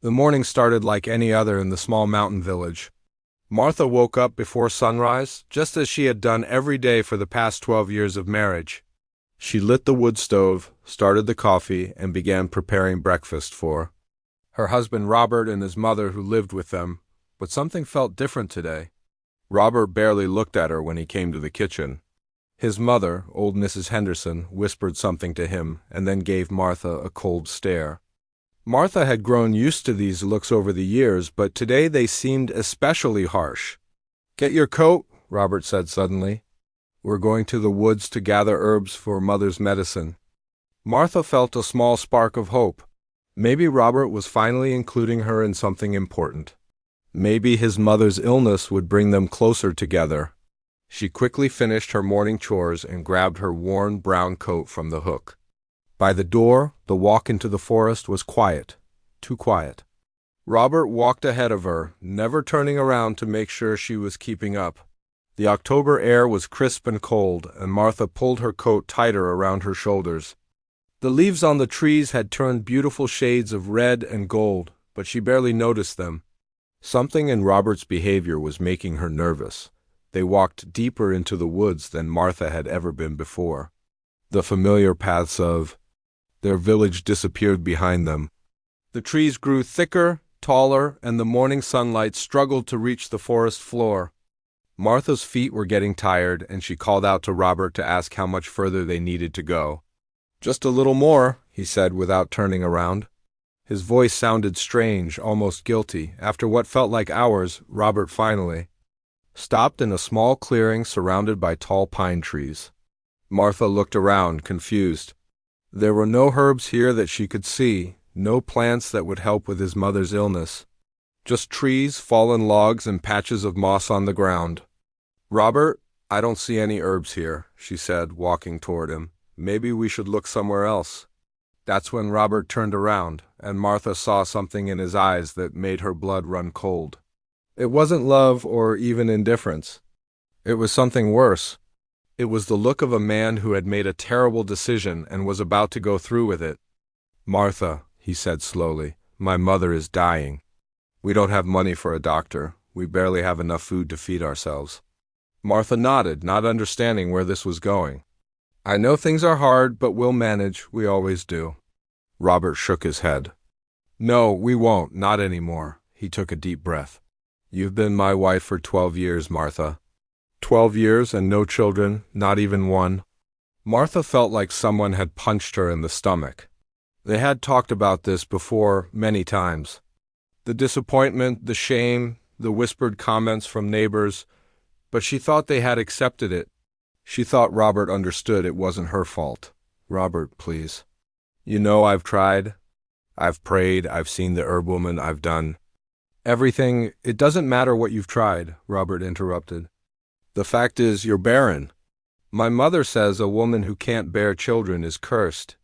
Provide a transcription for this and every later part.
The morning started like any other in the small mountain village. Martha woke up before sunrise, just as she had done every day for the past 12 years of marriage. She lit the wood stove, started the coffee, and began preparing breakfast for her husband Robert and his mother who lived with them, but something felt different today. Robert barely looked at her when he came to the kitchen. His mother, old Mrs. Henderson, whispered something to him and then gave Martha a cold stare. Martha had grown used to these looks over the years, but today they seemed especially harsh. "Get your coat," Robert said suddenly. "We're going to the woods to gather herbs for Mother's medicine." Martha felt a small spark of hope. Maybe Robert was finally including her in something important. Maybe his mother's illness would bring them closer together. She quickly finished her morning chores and grabbed her worn brown coat from the hook. By the door, the walk into the forest was quiet, too quiet. Robert walked ahead of her, never turning around to make sure she was keeping up. The October air was crisp and cold, and Martha pulled her coat tighter around her shoulders. The leaves on the trees had turned beautiful shades of red and gold, but she barely noticed them. Something in Robert's behavior was making her nervous. They walked deeper into the woods than Martha had ever been before. The familiar paths of their village disappeared behind them. The trees grew thicker, taller, and the morning sunlight struggled to reach the forest floor. Martha's feet were getting tired, and she called out to Robert to ask how much further they needed to go. "Just a little more," he said without turning around. His voice sounded strange, almost guilty. After what felt like hours, Robert finally stopped in a small clearing surrounded by tall pine trees. Martha looked around, confused. There were no herbs here that she could see, no plants that would help with his mother's illness. Just trees, fallen logs, and patches of moss on the ground. "Robert, I don't see any herbs here," she said, walking toward him. "Maybe we should look somewhere else." That's when Robert turned around, and Martha saw something in his eyes that made her blood run cold. It wasn't love or even indifference. It was something worse. It was the look of a man who had made a terrible decision and was about to go through with it. "Martha," he said slowly, "my mother is dying. We don't have money for a doctor. We barely have enough food to feed ourselves." Martha nodded, not understanding where this was going. "I know things are hard, but we'll manage. We always do." Robert shook his head. "No, we won't. Not anymore." He took a deep breath. "You've been my wife for 12 years, Martha. 12 years and no children, not even one." Martha felt like someone had punched her in the stomach. They had talked about this before many times. The disappointment, the shame, the whispered comments from neighbors, but she thought they had accepted it. She thought Robert understood it wasn't her fault. "Robert, please. You know I've tried. I've prayed, I've seen the herb woman, I've done everything. It doesn't matter what you've tried," Robert interrupted. "The fact is, you're barren. My mother says a woman who can't bear children is cursed.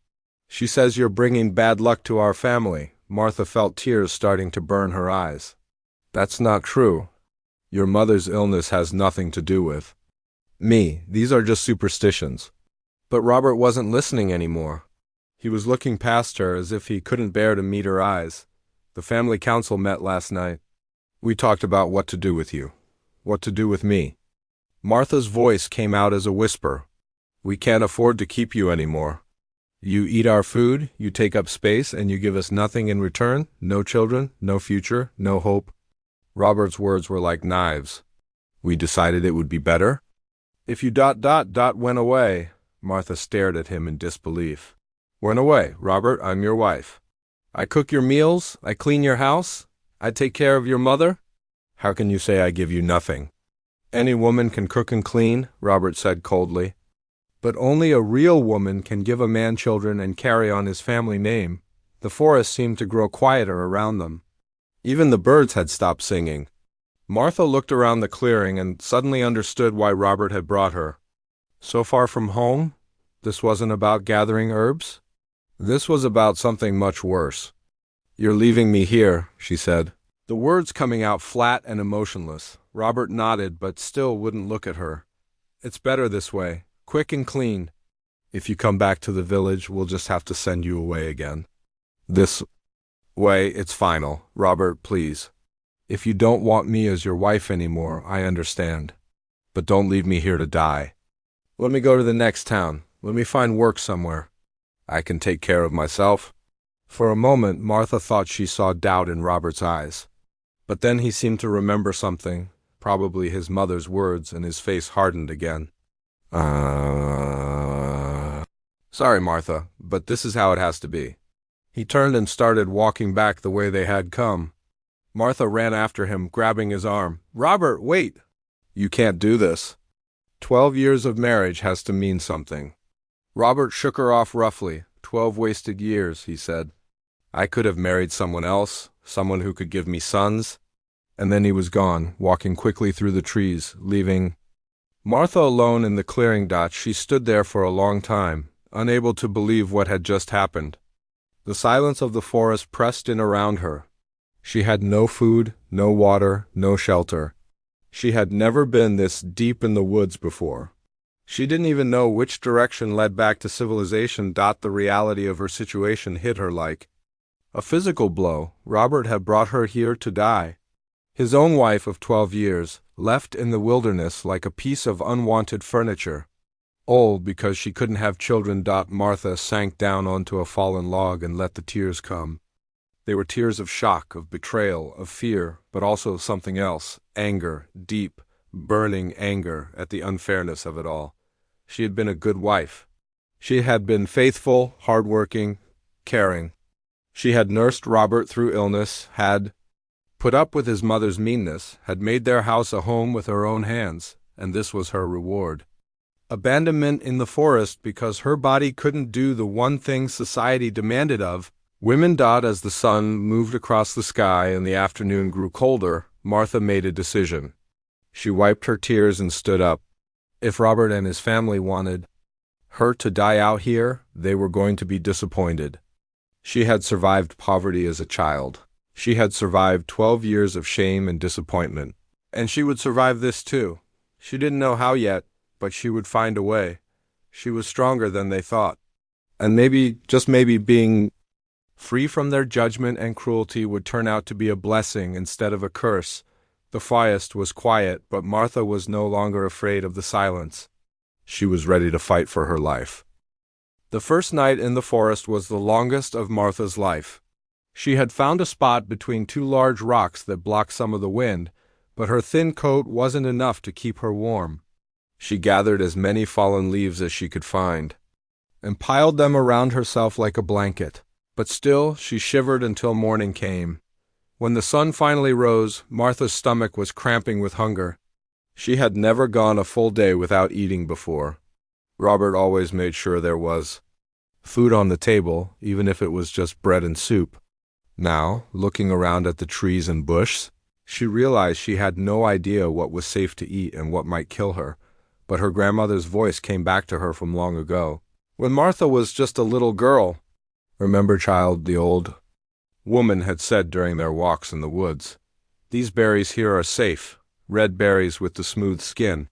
She says you're bringing bad luck to our family." Martha felt tears starting to burn her eyes. "That's not true. Your mother's illness has nothing to do with me. These are just superstitions." But Robert wasn't listening anymore. He was looking past her as if he couldn't bear to meet her eyes. "The family council met last night. We talked about what to do with you. What to do with me." Martha's voice came out as a whisper. "We can't afford to keep you anymore. You eat our food, you take up space, and you give us nothing in return. No children, no future, no hope." Robert's words were like knives. "We decided it would be better if you went away." Martha stared at him in disbelief. "Went away, Robert, I'm your wife. I cook your meals, I clean your house, I take care of your mother. How can you say I give you nothing?" "Any woman can cook and clean," Robert said coldly. "But only a real woman can give a man children and carry on his family name." The forest seemed to grow quieter around them. Even the birds had stopped singing. Martha looked around the clearing and suddenly understood why Robert had brought her. So far from home, this wasn't about gathering herbs. This was about something much worse. "You're leaving me here," she said, the words coming out flat and emotionless. Robert nodded but still wouldn't look at her. "It's better this way. Quick and clean. If you come back to the village, we'll just have to send you away again." This Way, it's final. Robert, please. If you don't want me as your wife anymore, I understand. But don't leave me here to die. Let me go to the next town. Let me find work somewhere. I can take care of myself. For a moment, Martha thought she saw doubt in Robert's eyes. But then he seemed to remember something, probably his mother's words, and his face hardened again. Sorry, Martha, but this is how it has to be. He turned and started walking back the way they had come. Martha ran after him, grabbing his arm. Robert, wait! You can't do this. 12 years of marriage has to mean something. Robert shook her off roughly. 12 wasted years, he said. I could have married someone else, someone who could give me sons. And then he was gone, walking quickly through the trees, leaving Martha alone in the clearing dot. She stood there for a long time, unable to believe what had just happened. The silence of the forest pressed in around her. She had no food, no water, no shelter. She had never been this deep in the woods before. She didn't even know which direction led back to civilization. The reality of her situation hit her like a physical blow. Robert had brought her here to die. His own wife of 12 years, left in the wilderness like a piece of unwanted furniture. Old because she couldn't have children. Martha sank down onto a fallen log and let the tears come. They were tears of shock, of betrayal, of fear, but also something else, anger, deep, burning anger at the unfairness of it all. She had been a good wife. She had been faithful, hardworking, caring. She had nursed Robert through illness, had put up with his mother's meanness, had made their house a home with her own hands, and this was her reward. Abandonment in the forest because her body couldn't do the one thing society demanded of women. As the sun moved across the sky and the afternoon grew colder, Martha made a decision. She wiped her tears and stood up. If Robert and his family wanted her to die out here, they were going to be disappointed. She had survived poverty as a child. She had survived 12 years of shame and disappointment. And she would survive this too. She didn't know how yet, but she would find a way. She was stronger than they thought. And maybe, just maybe, being free from their judgment and cruelty would turn out to be a blessing instead of a curse. The forest was quiet, but Martha was no longer afraid of the silence. She was ready to fight for her life. The first night in the forest was the longest of Martha's life. She had found a spot between two large rocks that blocked some of the wind, but her thin coat wasn't enough to keep her warm. She gathered as many fallen leaves as she could find, and piled them around herself like a blanket. But still, she shivered until morning came. When the sun finally rose, Martha's stomach was cramping with hunger. She had never gone a full day without eating before. Robert always made sure there was food on the table, even if it was just bread and soup. Now, looking around at the trees and bush, she realized she had no idea what was safe to eat and what might kill her, but her grandmother's voice came back to her from long ago, when Martha was just a little girl. Remember, child, the old woman had said during their walks in the woods. These berries here are safe, red berries with the smooth skin.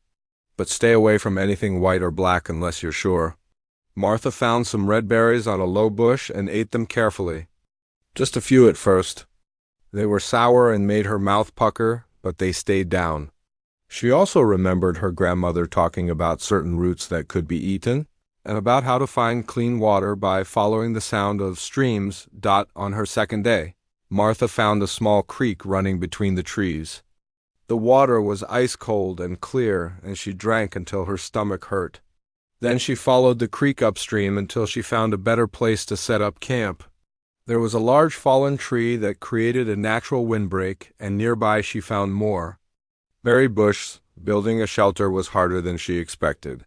But stay away from anything white or black unless you're sure. Martha found some red berries on a low bush and ate them carefully. Just a few at first. They were sour and made her mouth pucker, but they stayed down. She also remembered her grandmother talking about certain roots that could be eaten, and about how to find clean water by following the sound of streams. On her second day, Martha found a small creek running between the trees. The water was ice cold and clear, and she drank until her stomach hurt. Then she followed the creek upstream until she found a better place to set up camp. There was a large fallen tree that created a natural windbreak, and nearby she found more berry bush. Building a shelter was harder than she expected.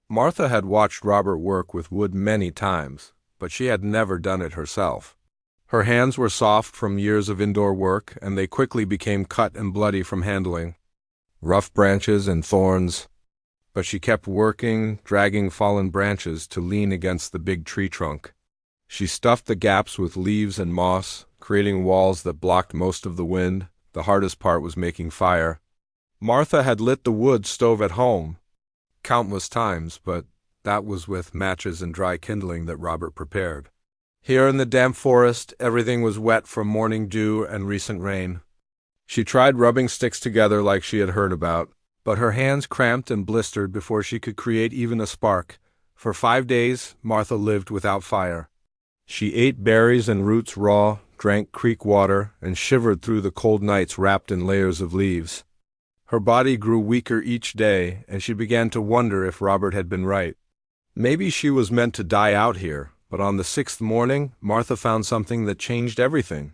Martha had watched Robert work with wood many times, but she had never done it herself. Her hands were soft from years of indoor work, and they quickly became cut and bloody from handling rough branches and thorns. But she kept working, dragging fallen branches to lean against the big tree trunk. She stuffed the gaps with leaves and moss, creating walls that blocked most of the wind. The hardest part was making fire. Martha had lit the wood stove at home countless times, but that was with matches and dry kindling that Robert prepared. Here in the damp forest, everything was wet from morning dew and recent rain. She tried rubbing sticks together like she had heard about, but her hands cramped and blistered before she could create even a spark. For 5 days, Martha lived without fire. She ate berries and roots raw, drank creek water, and shivered through the cold nights wrapped in layers of leaves. Her body grew weaker each day, and she began to wonder if Robert had been right. Maybe she was meant to die out here, but on the 6th morning, Martha found something that changed everything.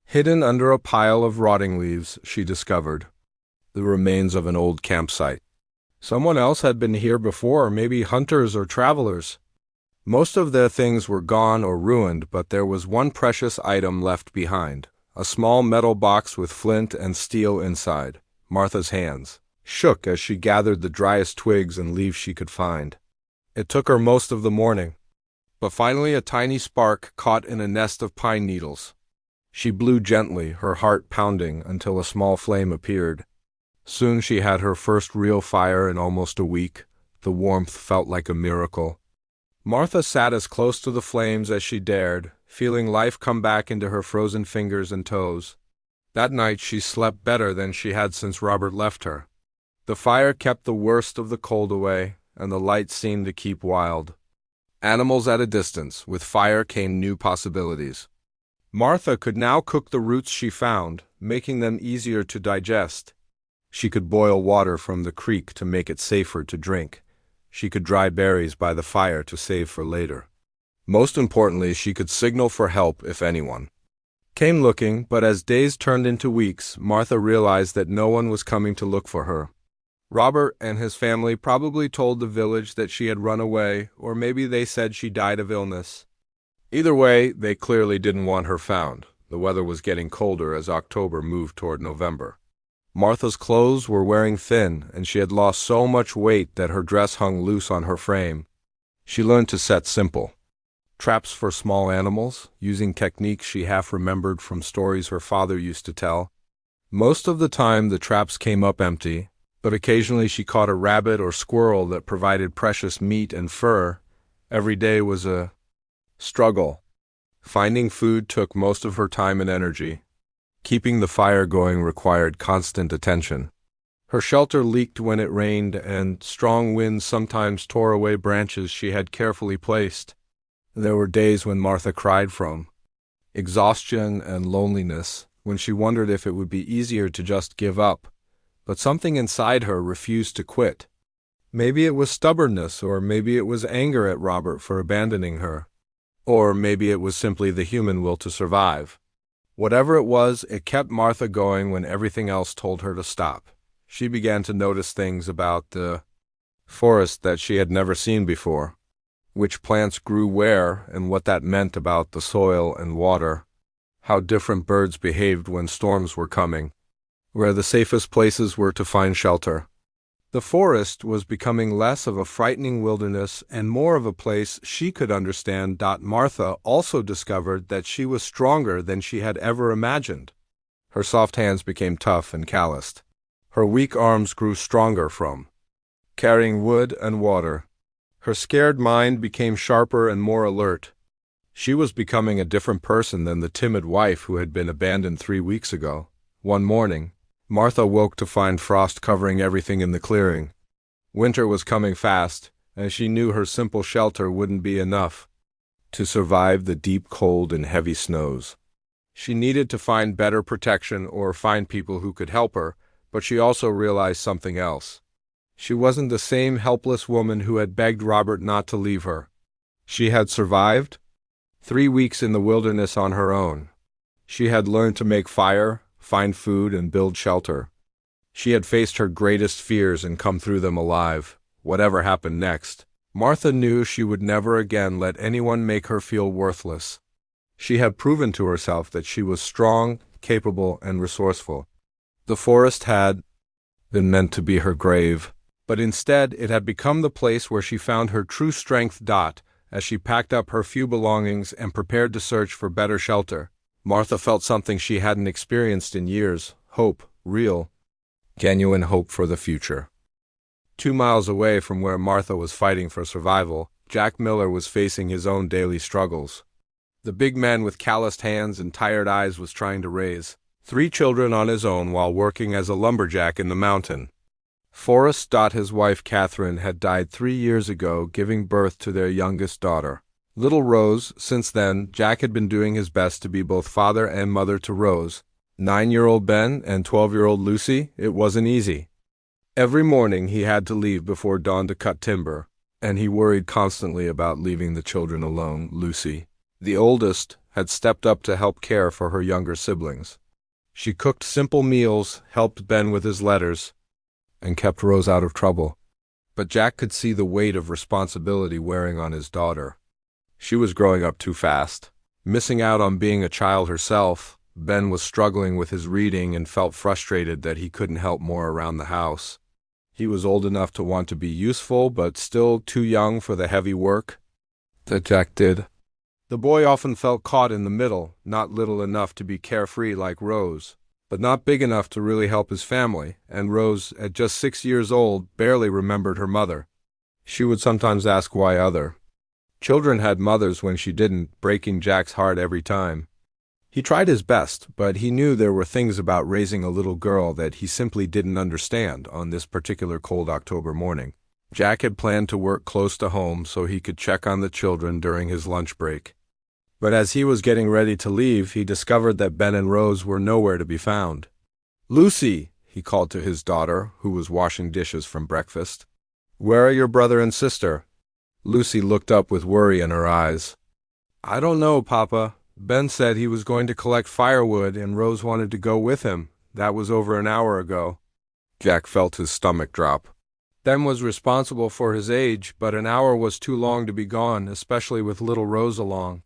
Hidden under a pile of rotting leaves, she discovered the remains of an old campsite. Someone else had been here before, maybe hunters or travelers. Most of their things were gone or ruined, but there was one precious item left behind, a small metal box with flint and steel inside. Martha's hands shook as she gathered the driest twigs and leaves she could find. It took her most of the morning, but finally a tiny spark caught in a nest of pine needles. She blew gently, her heart pounding, until a small flame appeared. Soon she had her first real fire in almost a week. The warmth felt like a miracle. Martha sat as close to the flames as she dared, feeling life come back into her frozen fingers and toes. That night she slept better than she had since Robert left her. The fire kept the worst of the cold away, and the light seemed to keep wild animals at a distance. With fire came new possibilities. Martha could now cook the roots she found, making them easier to digest. She could boil water from the creek to make it safer to drink. She could dry berries by the fire to save for later. Most importantly, she could signal for help if anyone came looking, but as days turned into weeks, Martha realized that no one was coming to look for her. Robert and his family probably told the village that she had run away, or maybe they said she died of illness. Either way, they clearly didn't want her found. The weather was getting colder as October moved toward November. Martha's clothes were wearing thin, and she had lost so much weight that her dress hung loose on her frame. She learned to set simple traps for small animals, using techniques she half remembered from stories her father used to tell. Most of the time the traps came up empty, but occasionally she caught a rabbit or squirrel that provided precious meat and fur. Every day was a struggle. Finding food took most of her time and energy. Keeping the fire going required constant attention. Her shelter leaked when it rained, and strong winds sometimes tore away branches she had carefully placed. There were days when Martha cried from exhaustion and loneliness, when she wondered if it would be easier to just give up. But something inside her refused to quit. Maybe it was stubbornness, or maybe it was anger at Robert for abandoning her. Or maybe it was simply the human will to survive. Whatever it was, it kept Martha going when everything else told her to stop. She began to notice things about the forest that she had never seen before. Which plants grew where, and what that meant about the soil and water. How different birds behaved when storms were coming. Where the safest places were to find shelter. The forest was becoming less of a frightening wilderness and more of a place she could understand. Martha also discovered that she was stronger than she had ever imagined. Her soft hands became tough and calloused. Her weak arms grew stronger from carrying wood and water. Her scared mind became sharper and more alert. She was becoming a different person than the timid wife who had been abandoned 3 weeks ago. One morning, Martha woke to find frost covering everything in the clearing. Winter was coming fast, and she knew her simple shelter wouldn't be enough to survive the deep cold and heavy snows. She needed to find better protection or find people who could help her, but she also realized something else. She wasn't the same helpless woman who had begged Robert not to leave her. She had survived 3 weeks in the wilderness on her own. She had learned to make fire, find food, and build shelter. She had faced her greatest fears and come through them alive. Whatever happened next, Martha knew she would never again let anyone make her feel worthless. She had proven to herself that she was strong, capable, and resourceful. The forest had been meant to be her grave, but instead it had become the place where she found her true strength. As she packed up her few belongings and prepared to search for better shelter, Martha felt something she hadn't experienced in years: hope, real, genuine hope for the future. 2 miles away from where Martha was fighting for survival, Jack Miller was facing his own daily struggles. the big man with calloused hands and tired eyes was trying to raise 3 children on his own while working as a lumberjack in the mountain. Forrest. His wife Catherine had died 3 years ago, giving birth to their youngest daughter, little Rose. Since then, Jack had been doing his best to be both father and mother to Rose, 9-year-old Ben, and 12-year-old Lucy. It wasn't easy. Every morning he had to leave before dawn to cut timber, and he worried constantly about leaving the children alone. Lucy, the oldest, had stepped up to help care for her younger siblings. She cooked simple meals, helped Ben with his letters, and kept Rose out of trouble. But Jack could see the weight of responsibility wearing on his daughter. She was growing up too fast, missing out on being a child herself. Ben was struggling with his reading and felt frustrated that he couldn't help more around the house. He was old enough to want to be useful, but still too young for the heavy work that Jack did. The boy often felt caught in the middle, not little enough to be carefree like Rose, but not big enough to really help his family, and Rose, at just 6 years old, barely remembered her mother. She would sometimes ask why other children had mothers when she didn't, breaking Jack's heart every time. He tried his best, but he knew there were things about raising a little girl that he simply didn't understand on this particular cold October morning. Jack had planned to work close to home so he could check on the children during his lunch break. But as he was getting ready to leave, he discovered that Ben and Rose were nowhere to be found. "Lucy," he called to his daughter, who was washing dishes from breakfast. "Where are your brother and sister?" Lucy looked up with worry in her eyes. "I don't know, Papa. Ben said he was going to collect firewood and Rose wanted to go with him. That was over an hour ago." Jack felt his stomach drop. Ben was responsible for his age, but an hour was too long to be gone, especially with little Rose along.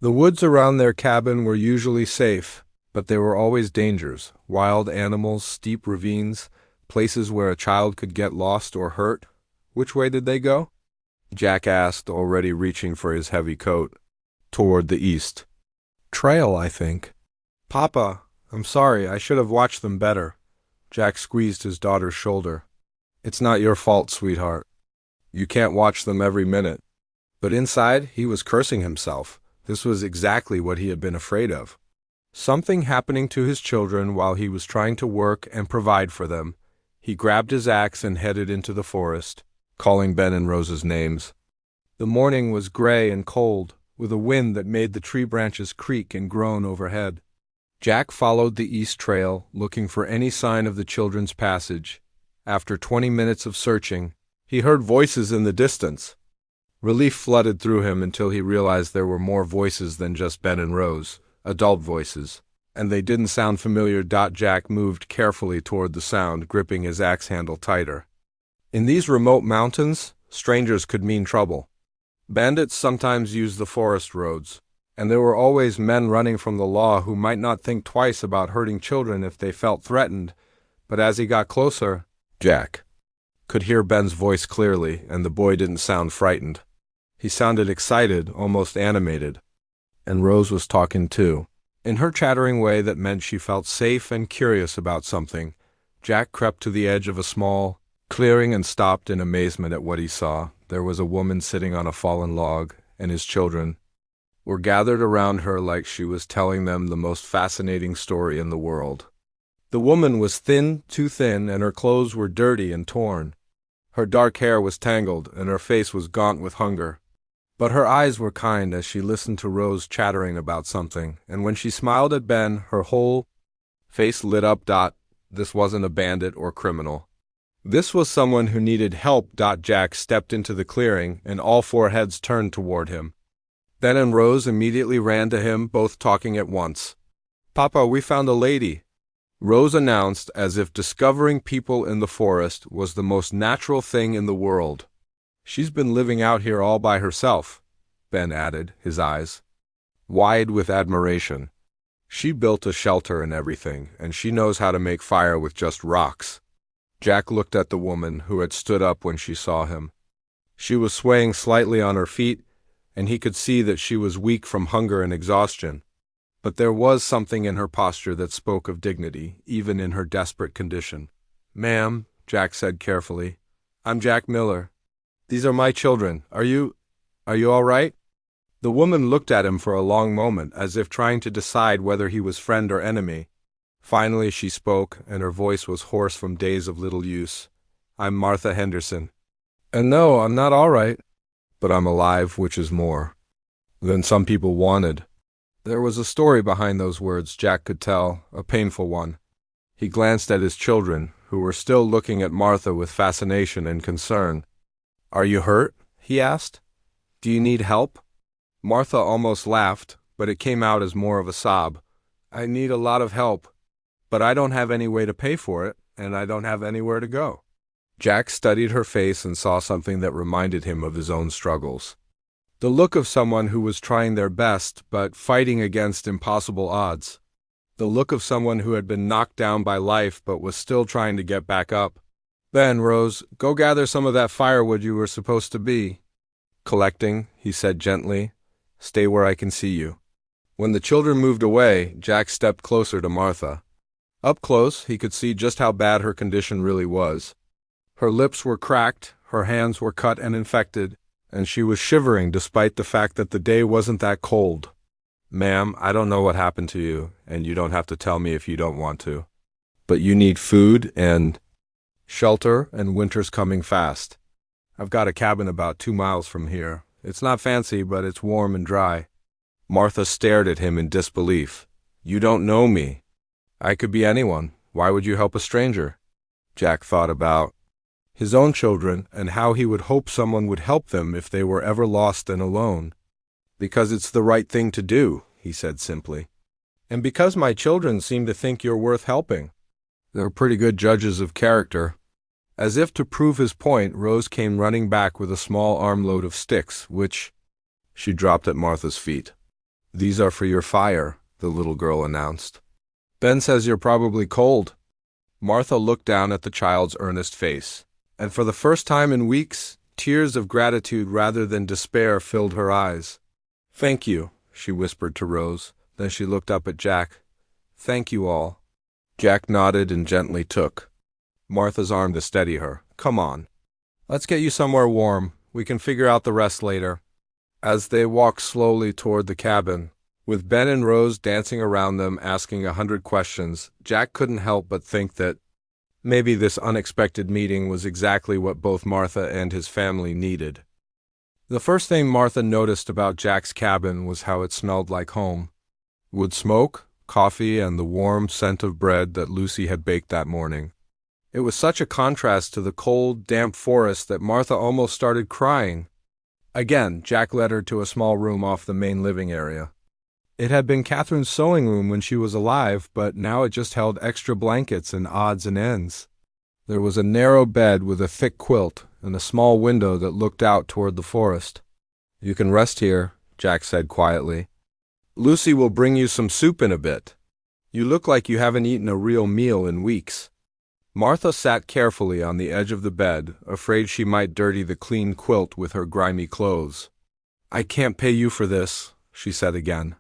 The woods around their cabin were usually safe, but there were always dangers: wild animals, steep ravines, places where a child could get lost or hurt. "Which way did they go?" Jack asked, already reaching for his heavy coat. "Toward the east." "Trail, I think." "Papa, I'm sorry, I should have watched them better." Jack squeezed his daughter's shoulder. "It's not your fault, sweetheart. You can't watch them every minute." But inside, he was cursing himself. This was exactly what he had been afraid of. Something happening to his children while he was trying to work and provide for them. He grabbed his axe and headed into the forest, calling Ben and Rose's names. The morning was gray and cold, with a wind that made the tree branches creak and groan overhead. Jack followed the east trail, looking for any sign of the children's passage. After 20 minutes of searching, he heard voices in the distance. Relief flooded through him until he realized there were more voices than just Ben and Rose, adult voices, and they didn't sound familiar. Jack moved carefully toward the sound, gripping his axe handle tighter. In these remote mountains, strangers could mean trouble. Bandits sometimes used the forest roads, and there were always men running from the law who might not think twice about hurting children if they felt threatened. But as he got closer, Jack could hear Ben's voice clearly, and the boy didn't sound frightened. He sounded excited, almost animated. And Rose was talking too, in her chattering way that meant she felt safe and curious about something. Jack crept to the edge of a small clearing and stopped in amazement at what he saw. There was a woman sitting on a fallen log, and his children were gathered around her like she was telling them the most fascinating story in the world. The woman was thin, too thin, and her clothes were dirty and torn. Her dark hair was tangled, and her face was gaunt with hunger. But her eyes were kind as she listened to Rose chattering about something, and when she smiled at Ben, her whole face lit up. This wasn't a bandit or criminal. This was someone who needed help. Jack stepped into the clearing, and all 4 heads turned toward him. Ben and Rose immediately ran to him, both talking at once. "Papa, we found a lady," Rose announced, as if discovering people in the forest was the most natural thing in the world. "She's been living out here all by herself," Ben added, his eyes wide with admiration. "She built a shelter and everything, and she knows how to make fire with just rocks." Jack looked at the woman, who had stood up when she saw him. She was swaying slightly on her feet, and he could see that she was weak from hunger and exhaustion. But there was something in her posture that spoke of dignity, even in her desperate condition. "Ma'am," Jack said carefully, "I'm Jack Miller. These are my children. Are you all right?" The woman looked at him for a long moment, as if trying to decide whether he was friend or enemy. Finally she spoke, and her voice was hoarse from days of little use. "I'm Martha Henderson. And no, I'm not all right, but I'm alive, which is more than some people wanted." There was a story behind those words, Jack could tell, a painful one. He glanced at his children, who were still looking at Martha with fascination and concern. "Are you hurt?" he asked. "Do you need help?" Martha almost laughed, but it came out as more of a sob. "I need a lot of help, but I don't have any way to pay for it, and I don't have anywhere to go." Jack studied her face and saw something that reminded him of his own struggles. The look of someone who was trying their best, but fighting against impossible odds. The look of someone who had been knocked down by life, but was still trying to get back up. "Ben, Rose, go gather some of that firewood you were supposed to be collecting," he said gently. "Stay where I can see you." When the children moved away, Jack stepped closer to Martha. Up close, he could see just how bad her condition really was. Her lips were cracked, her hands were cut and infected, and she was shivering despite the fact that the day wasn't that cold. "Ma'am, I don't know what happened to you, and you don't have to tell me if you don't want to. But you need food and shelter, and winter's coming fast. I've got a cabin about 2 miles from here. It's not fancy, but it's warm and dry." Martha stared at him in disbelief. "You don't know me." "I could be anyone. Why would you help a stranger?" Jack thought about his own children and how he would hope someone would help them if they were ever lost and alone. "Because it's the right thing to do," he said simply. "And because my children seem to think you're worth helping. They're pretty good judges of character." As if to prove his point, Rose came running back with a small armload of sticks, which she dropped at Martha's feet. "These are for your fire," the little girl announced. "Ben says you're probably cold." Martha looked down at the child's earnest face, and for the first time in weeks, tears of gratitude rather than despair filled her eyes. "Thank you," she whispered to Rose. Then she looked up at Jack. "Thank you all." Jack nodded and gently took Martha's arm to steady her. "Come on. Let's get you somewhere warm. We can figure out the rest later." As they walked slowly toward the cabin, with Ben and Rose dancing around them asking 100 questions, Jack couldn't help but think that maybe this unexpected meeting was exactly what both Martha and his family needed. The first thing Martha noticed about Jack's cabin was how it smelled like home. Wood smoke, coffee, and the warm scent of bread that Lucy had baked that morning. It was such a contrast to the cold, damp forest that Martha almost started crying. Again, Jack led her to a small room off the main living area. It had been Catherine's sewing room when she was alive, but now it just held extra blankets and odds and ends. There was a narrow bed with a thick quilt and a small window that looked out toward the forest. "You can rest here," Jack said quietly. "Lucy will bring you some soup in a bit. You look like you haven't eaten a real meal in weeks." Martha sat carefully on the edge of the bed, afraid she might dirty the clean quilt with her grimy clothes. "I can't pay you for this," she said again.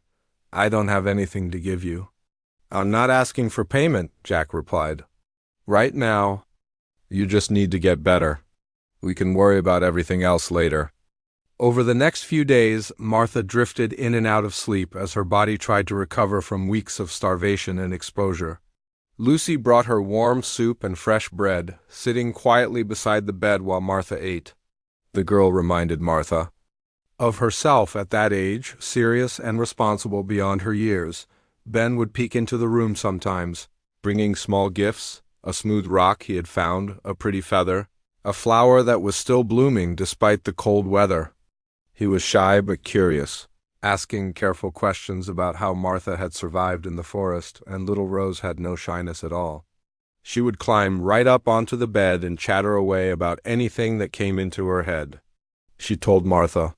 "I don't have anything to give you." "I'm not asking for payment," Jack replied. "Right now, you just need to get better. We can worry about everything else later." Over the next few days, Martha drifted in and out of sleep as her body tried to recover from weeks of starvation and exposure. Lucy brought her warm soup and fresh bread, sitting quietly beside the bed while Martha ate. The girl reminded Martha of herself at that age, serious and responsible beyond her years. Ben would peek into the room sometimes, bringing small gifts, a smooth rock he had found, a pretty feather, a flower that was still blooming despite the cold weather. He was shy but curious, asking careful questions about how Martha had survived in the forest, and little Rose had no shyness at all. She would climb right up onto the bed and chatter away about anything that came into her head. She told Martha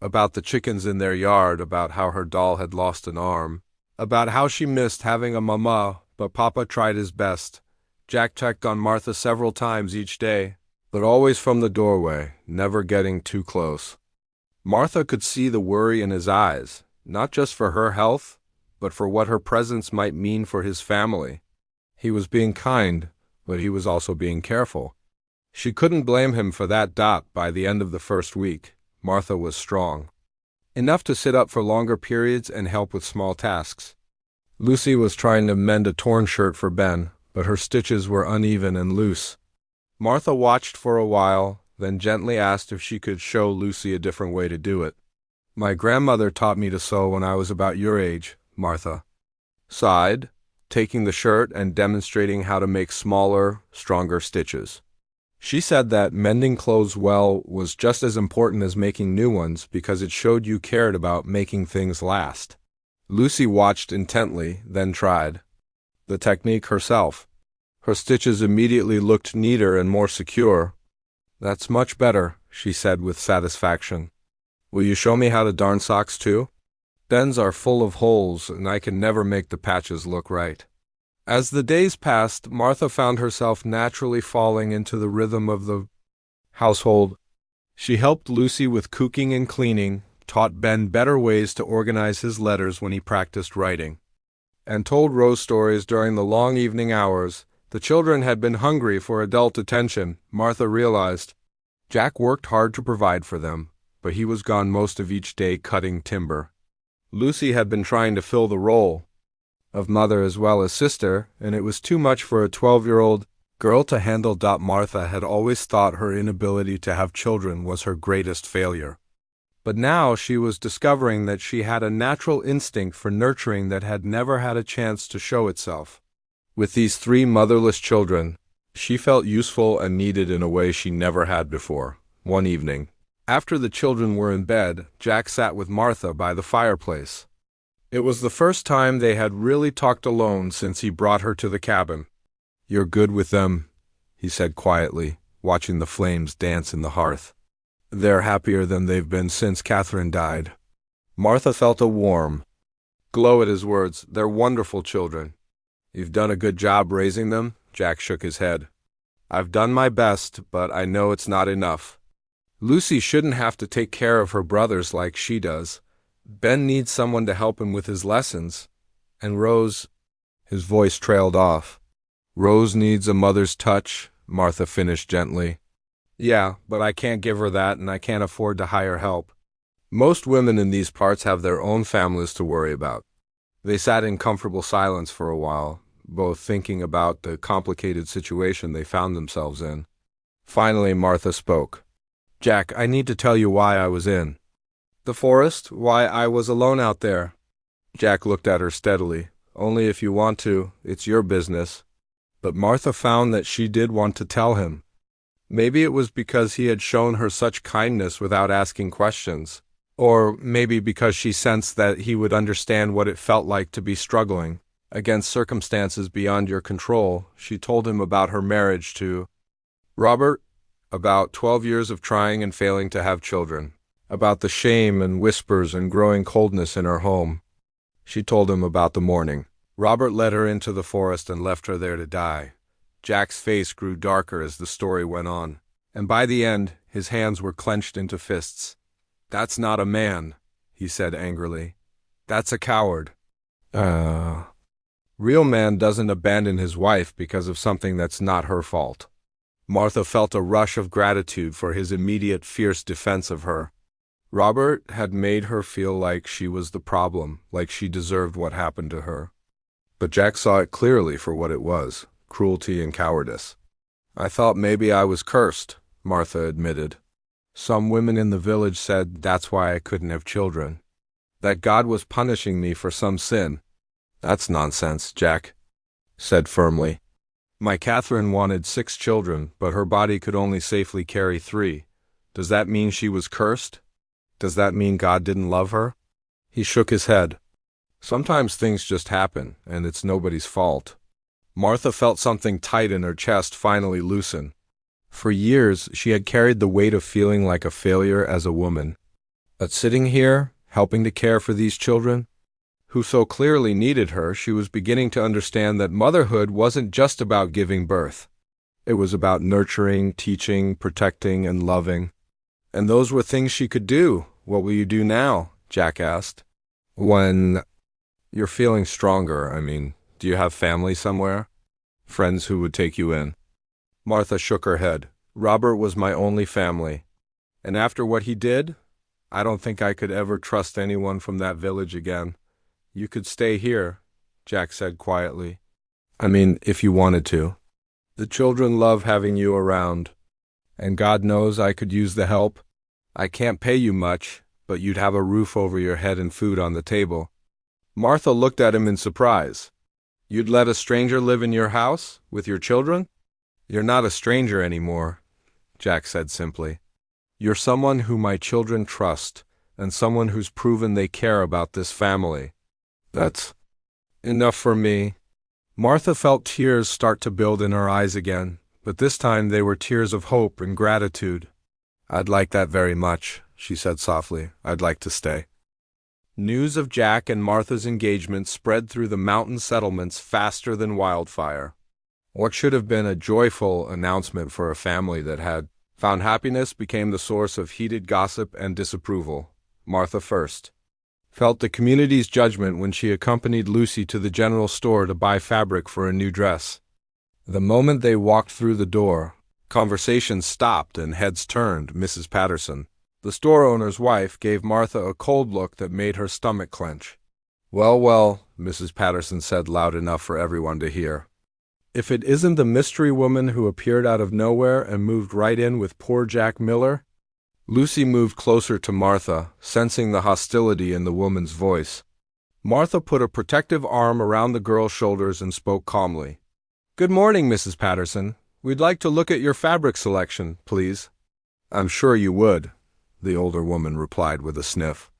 about the chickens in their yard, about how her doll had lost an arm, about how she missed having a mama, but Papa tried his best. Jack checked on Martha several times each day, but always from the doorway, never getting too close. Martha could see the worry in his eyes, not just for her health, but for what her presence might mean for his family. He was being kind, but he was also being careful. She couldn't blame him for that. By the end of the first week, Martha was strong. enough to sit up for longer periods and help with small tasks. Lucy was trying to mend a torn shirt for Ben, but her stitches were uneven and loose. Martha watched for a while, then gently asked if she could show Lucy a different way to do it. "My grandmother taught me to sew when I was about your age," Martha sighed, taking the shirt and demonstrating how to make smaller, stronger stitches. She said that mending clothes well was just as important as making new ones because it showed you cared about making things last. Lucy watched intently, then tried the technique herself. Her stitches immediately looked neater and more secure. "That's much better," she said with satisfaction. "Will you show me how to darn socks too? Ben's are full of holes, and I can never make the patches look right." As the days passed, Martha found herself naturally falling into the rhythm of the household. She helped Lucy with cooking and cleaning, taught Ben better ways to organize his letters when he practiced writing, and told Rose stories during the long evening hours. The children had been hungry for adult attention, Martha realized. Jack worked hard to provide for them, but he was gone most of each day cutting timber. Lucy had been trying to fill the role of mother as well as sister, and it was too much for a 12-year-old girl to handle. Martha had always thought her inability to have children was her greatest failure. But now she was discovering that she had a natural instinct for nurturing that had never had a chance to show itself. With these 3 motherless children, she felt useful and needed in a way she never had before. One evening, after the children were in bed, Jack sat with Martha by the fireplace. It was the first time they had really talked alone since he brought her to the cabin. "You're good with them," he said quietly, watching the flames dance in the hearth. "They're happier than they've been since Catherine died." Martha felt a warm glow at his words. "They're wonderful children." "You've done a good job raising them?" Jack shook his head. "I've done my best, but I know it's not enough. Lucy shouldn't have to take care of her brothers like she does. Ben needs someone to help him with his lessons. And Rose—" His voice trailed off. "Rose needs a mother's touch," Martha finished gently. "Yeah, but I can't give her that, and I can't afford to hire help. Most women in these parts have their own families to worry about." They sat in comfortable silence for a while, both thinking about the complicated situation they found themselves in. Finally, Martha spoke. "Jack, I need to tell you why I was in the forest, why I was alone out there." Jack looked at her steadily. "Only if you want to. It's your business." But Martha found that she did want to tell him. Maybe it was because he had shown her such kindness without asking questions. Or maybe because she sensed that he would understand what it felt like to be struggling against circumstances beyond your control. She told him about her marriage to Robert, about 12 years of trying and failing to have children, about the shame and whispers and growing coldness in her home. She told him about the morning Robert led her into the forest and left her there to die. Jack's face grew darker as the story went on, and by the end, his hands were clenched into fists. "That's not a man," he said angrily. "That's a coward. Real man doesn't abandon his wife because of something that's not her fault." Martha felt a rush of gratitude for his immediate fierce defense of her. Robert had made her feel like she was the problem, like she deserved what happened to her. But Jack saw it clearly for what it was, cruelty and cowardice. "I thought maybe I was cursed," Martha admitted. "Some women in the village said that's why I couldn't have children. That God was punishing me for some sin." "That's nonsense," Jack said firmly. "My Catherine wanted 6 children, but her body could only safely carry 3. Does that mean she was cursed? Does that mean God didn't love her?" He shook his head. "Sometimes things just happen, and it's nobody's fault." Martha felt something tight in her chest finally loosen. For years, she had carried the weight of feeling like a failure as a woman. But sitting here, helping to care for these children, who so clearly needed her, she was beginning to understand that motherhood wasn't just about giving birth. It was about nurturing, teaching, protecting, and loving. And those were things she could do. "What will you do now?" Jack asked. "When you're feeling stronger, do you have family somewhere? Friends who would take you in?" Martha shook her head. "Robert was my only family. And after what he did, I don't think I could ever trust anyone from that village again. You could stay here, Jack said quietly. I mean, if you wanted to. The children love having you around. And God knows I could use the help. I can't pay you much, but you'd have a roof over your head and food on the table. Martha looked at him in surprise. You'd let a stranger live in your house, with your children? You're not a stranger anymore, Jack said simply. You're someone who my children trust, and someone who's proven they care about this family. That's enough for me. Martha felt tears start to build in her eyes again, but this time they were tears of hope and gratitude. I'd like that very much, she said softly. I'd like to stay. News of Jack and Martha's engagement spread through the mountain settlements faster than wildfire. What should have been a joyful announcement for a family that had found happiness became the source of heated gossip and disapproval. Martha first felt the community's judgment when she accompanied Lucy to the general store to buy fabric for a new dress. The moment they walked through the door, conversation stopped and heads turned. Mrs. Patterson, the store owner's wife, gave Martha a cold look that made her stomach clench. Well, well, Mrs. Patterson said loud enough for everyone to hear. If it isn't the mystery woman who appeared out of nowhere and moved right in with poor Jack Miller? Lucy moved closer to Martha, sensing the hostility in the woman's voice. Martha put a protective arm around the girl's shoulders and spoke calmly. Good morning, Mrs. Patterson. We'd like to look at your fabric selection, please. I'm sure you would, the older woman replied with a sniff.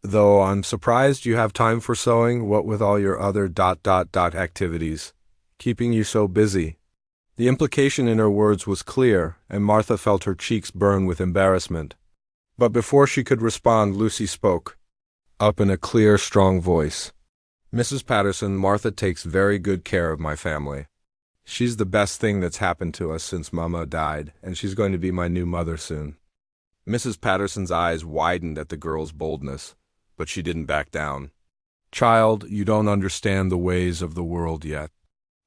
Though I'm surprised you have time for sewing, what with all your other activities, keeping you so busy. The implication in her words was clear, and Martha felt her cheeks burn with embarrassment. But before she could respond, Lucy spoke, up in a clear, strong voice. Mrs. Patterson, Martha takes very good care of my family. She's the best thing that's happened to us since Mama died, and she's going to be my new mother soon. Mrs. Patterson's eyes widened at the girl's boldness, but she didn't back down. Child, you don't understand the ways of the world yet.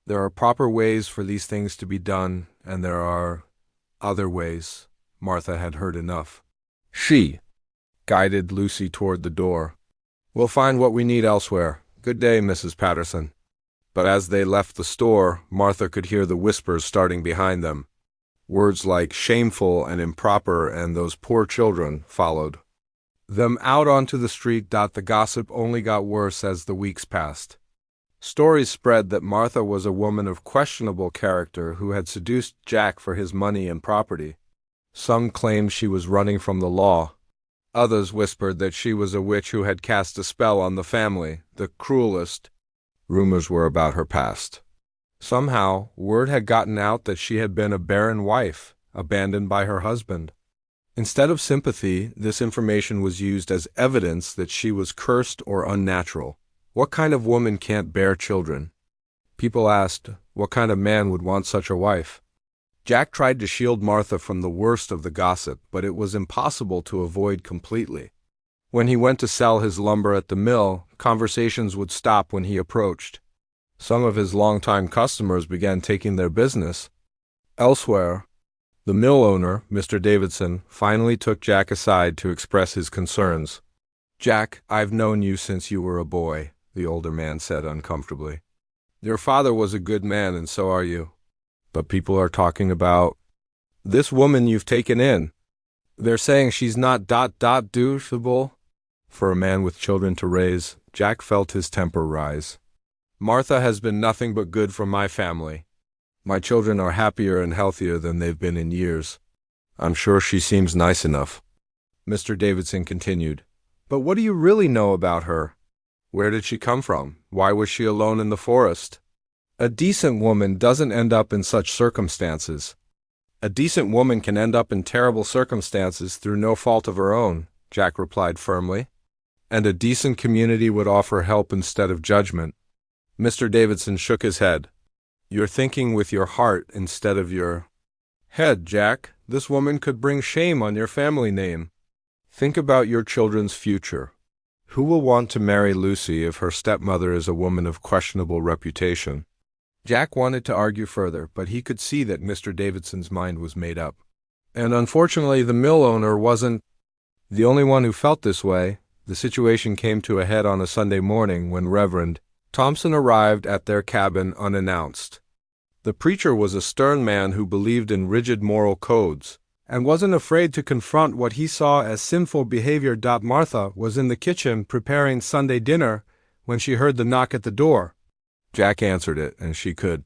There are proper ways for these things to be done, and there are other ways. Martha had heard enough. She guided Lucy toward the door. We'll find what we need elsewhere. Good day, Mrs. Patterson. But as they left the store, Martha could hear the whispers starting behind them. Words like shameful and improper and those poor children followed them out onto the street. The gossip only got worse as the weeks passed. Stories spread that Martha was a woman of questionable character who had seduced Jack for his money and property. Some claimed she was running from the law. Others whispered that she was a witch who had cast a spell on the family, the cruelest. Rumors were about her past. Somehow, word had gotten out that she had been a barren wife, abandoned by her husband. Instead of sympathy, this information was used as evidence that she was cursed or unnatural. What kind of woman can't bear children? People asked, what kind of man would want such a wife? Jack tried to shield Martha from the worst of the gossip, but it was impossible to avoid completely. When he went to sell his lumber at the mill, conversations would stop when he approached. Some of his longtime customers began taking their business elsewhere. The mill owner, Mr. Davidson, finally took Jack aside to express his concerns. Jack, I've known you since you were a boy, the older man said uncomfortably. Your father was a good man, and so are you. But people are talking about this woman you've taken in. They're saying she's not douchable. For a man with children to raise, Jack felt his temper rise. Martha has been nothing but good for my family. My children are happier and healthier than they've been in years. I'm sure she seems nice enough. Mr. Davidson continued. But what do you really know about her? Where did she come from? Why was she alone in the forest? A decent woman doesn't end up in such circumstances. A decent woman can end up in terrible circumstances through no fault of her own, Jack replied firmly. And a decent community would offer help instead of judgment. Mr. Davidson shook his head. You're thinking with your heart instead of your head, Jack. This woman could bring shame on your family name. Think about your children's future. Who will want to marry Lucy if her stepmother is a woman of questionable reputation? Jack wanted to argue further, but he could see that Mr. Davidson's mind was made up. And unfortunately, the mill owner wasn't. The only one who felt this way. The situation came to a head on a Sunday morning when Reverend Thompson arrived at their cabin unannounced. The preacher was a stern man who believed in rigid moral codes and wasn't afraid to confront what he saw as sinful behavior. Martha was in the kitchen preparing Sunday dinner when she heard the knock at the door. Jack answered it, and she could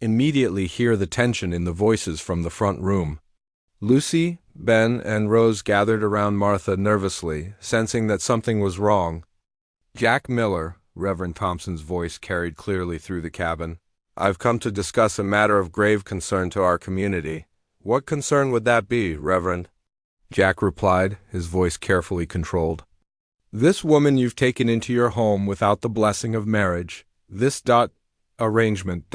immediately hear the tension in the voices from the front room. Lucy, Ben, and Rose gathered around Martha nervously, sensing that something was wrong. "Jack Miller," Reverend Thompson's voice carried clearly through the cabin. "I've come to discuss a matter of grave concern to our community." "What concern would that be, Reverend?" Jack replied, his voice carefully controlled. "This woman you've taken into your home without the blessing of marriage, this arrangement.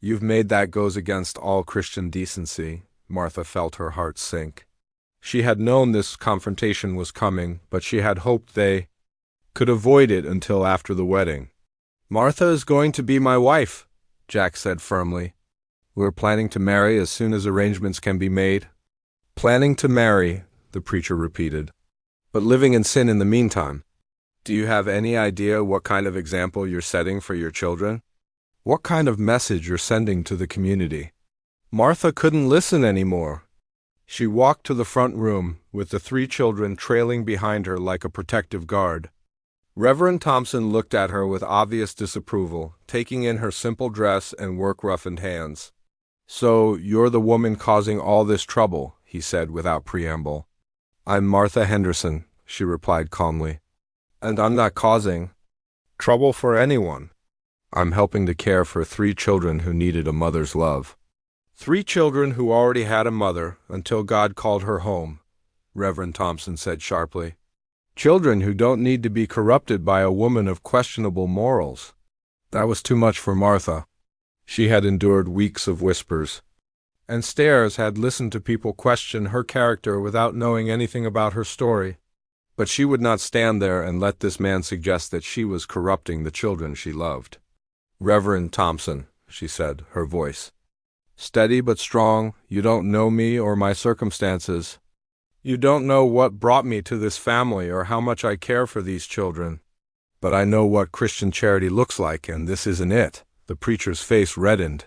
You've made that goes against all Christian decency." Martha felt her heart sink. She had known this confrontation was coming, but she had hoped they could avoid it until after the wedding. "Martha is going to be my wife," Jack said firmly. "We're planning to marry as soon as arrangements can be made." "Planning to marry," the preacher repeated, "but living in sin in the meantime. Do you have any idea what kind of example you're setting for your children? What kind of message you're sending to the community?" Martha couldn't listen anymore. She walked to the front room, with the 3 children trailing behind her like a protective guard. Reverend Thompson looked at her with obvious disapproval, taking in her simple dress and work-roughened hands. "So, you're the woman causing all this trouble," he said without preamble. "I'm Martha Henderson," she replied calmly. "And I'm not causing trouble for anyone. I'm helping to care for 3 children who needed a mother's love." 3 children who already had a mother until God called her home, Reverend Thompson said sharply. Children who don't need to be corrupted by a woman of questionable morals. That was too much for Martha. She had endured weeks of whispers and stares, had listened to people question her character without knowing anything about her story. But she would not stand there and let this man suggest that she was corrupting the children she loved. "Reverend Thompson," she said, her voice steady but strong, "you don't know me or my circumstances. You don't know what brought me to this family or how much I care for these children. But I know what Christian charity looks like, and this isn't it." The preacher's face reddened.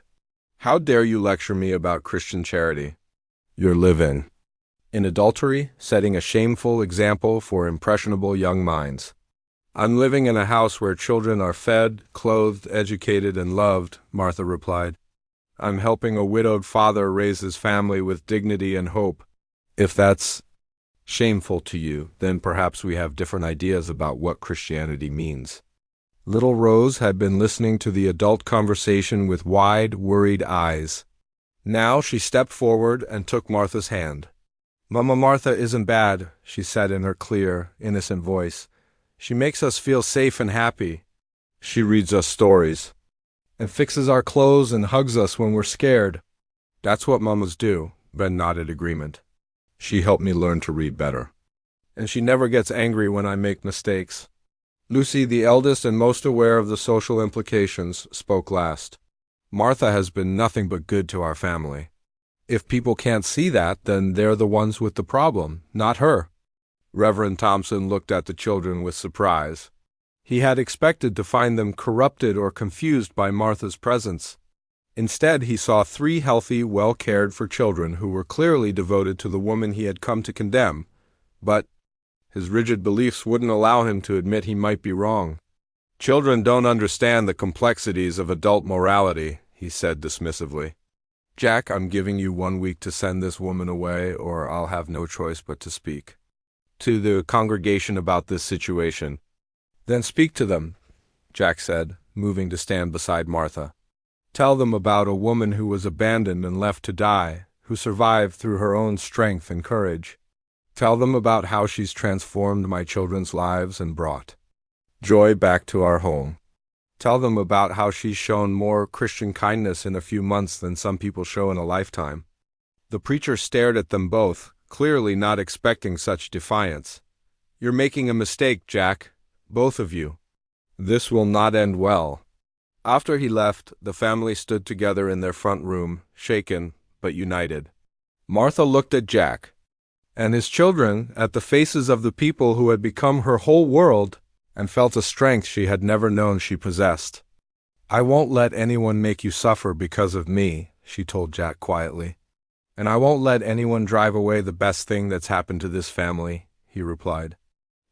"How dare you lecture me about Christian charity? You're living in adultery, setting a shameful example for impressionable young minds." "I'm living in a house where children are fed, clothed, educated, and loved," Martha replied. "I'm helping a widowed father raise his family with dignity and hope. If that's shameful to you, then perhaps we have different ideas about what Christianity means." Little Rose had been listening to the adult conversation with wide, worried eyes. Now she stepped forward and took Martha's hand. "Mama, Martha isn't bad," she said in her clear, innocent voice. "She makes us feel safe and happy. She reads us stories and fixes our clothes and hugs us when we're scared." "That's what mamas do," Ben nodded agreement. "She helped me learn to read better. And she never gets angry when I make mistakes." Lucy, the eldest and most aware of the social implications, spoke last. "Martha has been nothing but good to our family. If people can't see that, then they're the ones with the problem, not her." Reverend Thompson looked at the children with surprise. He had expected to find them corrupted or confused by Martha's presence. Instead, he saw 3 healthy, well-cared-for children who were clearly devoted to the woman he had come to condemn, but his rigid beliefs wouldn't allow him to admit he might be wrong. "Children don't understand the complexities of adult morality," he said dismissively. "Jack, I'm giving you 1 week to send this woman away, or I'll have no choice but to speak to the congregation about this situation." "Then speak to them," Jack said, moving to stand beside Martha. "Tell them about a woman who was abandoned and left to die, who survived through her own strength and courage. Tell them about how she's transformed my children's lives and brought joy back to our home. Tell them about how she's shown more Christian kindness in a few months than some people show in a lifetime." The preacher stared at them both, clearly not expecting such defiance. "You're making a mistake, Jack. Both of you. This will not end well." After he left, the family stood together in their front room, shaken but united. Martha looked at Jack. and his children at the faces of the people who had become her whole world, and felt a strength she had never known she possessed. "I won't let anyone make you suffer because of me," she told Jack quietly. "And I won't let anyone drive away the best thing that's happened to this family," he replied.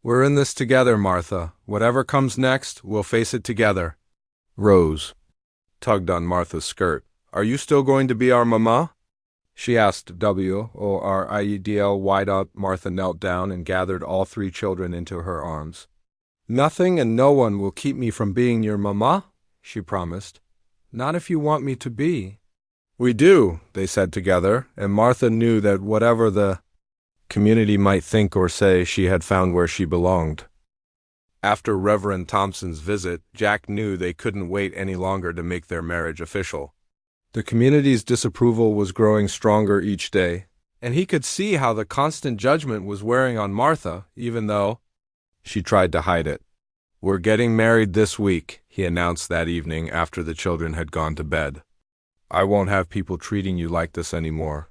"We're in this together, Martha. Whatever comes next, we'll face it together." Rose tugged on Martha's skirt. "Are you still going to be our mama?" she asked. WORIEDL wide up. Martha knelt down and gathered all three children into her arms. "Nothing and no one will keep me from being your mama," she promised. "Not if you want me to be." "We do," they said together, and Martha knew that whatever the community might think or say, she had found where she belonged. After Reverend Thompson's visit, Jack knew they couldn't wait any longer to make their marriage official. The community's disapproval was growing stronger each day, and he could see how the constant judgment was wearing on Martha, even though she tried to hide it. "We're getting married this week," he announced that evening after the children had gone to bed. "I won't have people treating you like this anymore."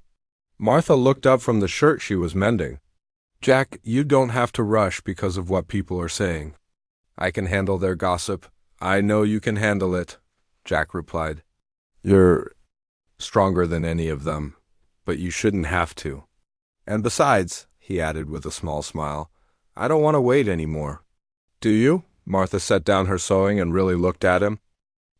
Martha looked up from the shirt she was mending. "Jack, you don't have to rush because of what people are saying. I can handle their gossip." "I know you can handle it," Jack replied. "You're stronger than any of them, but you shouldn't have to. And besides," he added with a small smile, "I don't want to wait anymore." "Do you?" Martha set down her sewing and really looked at him.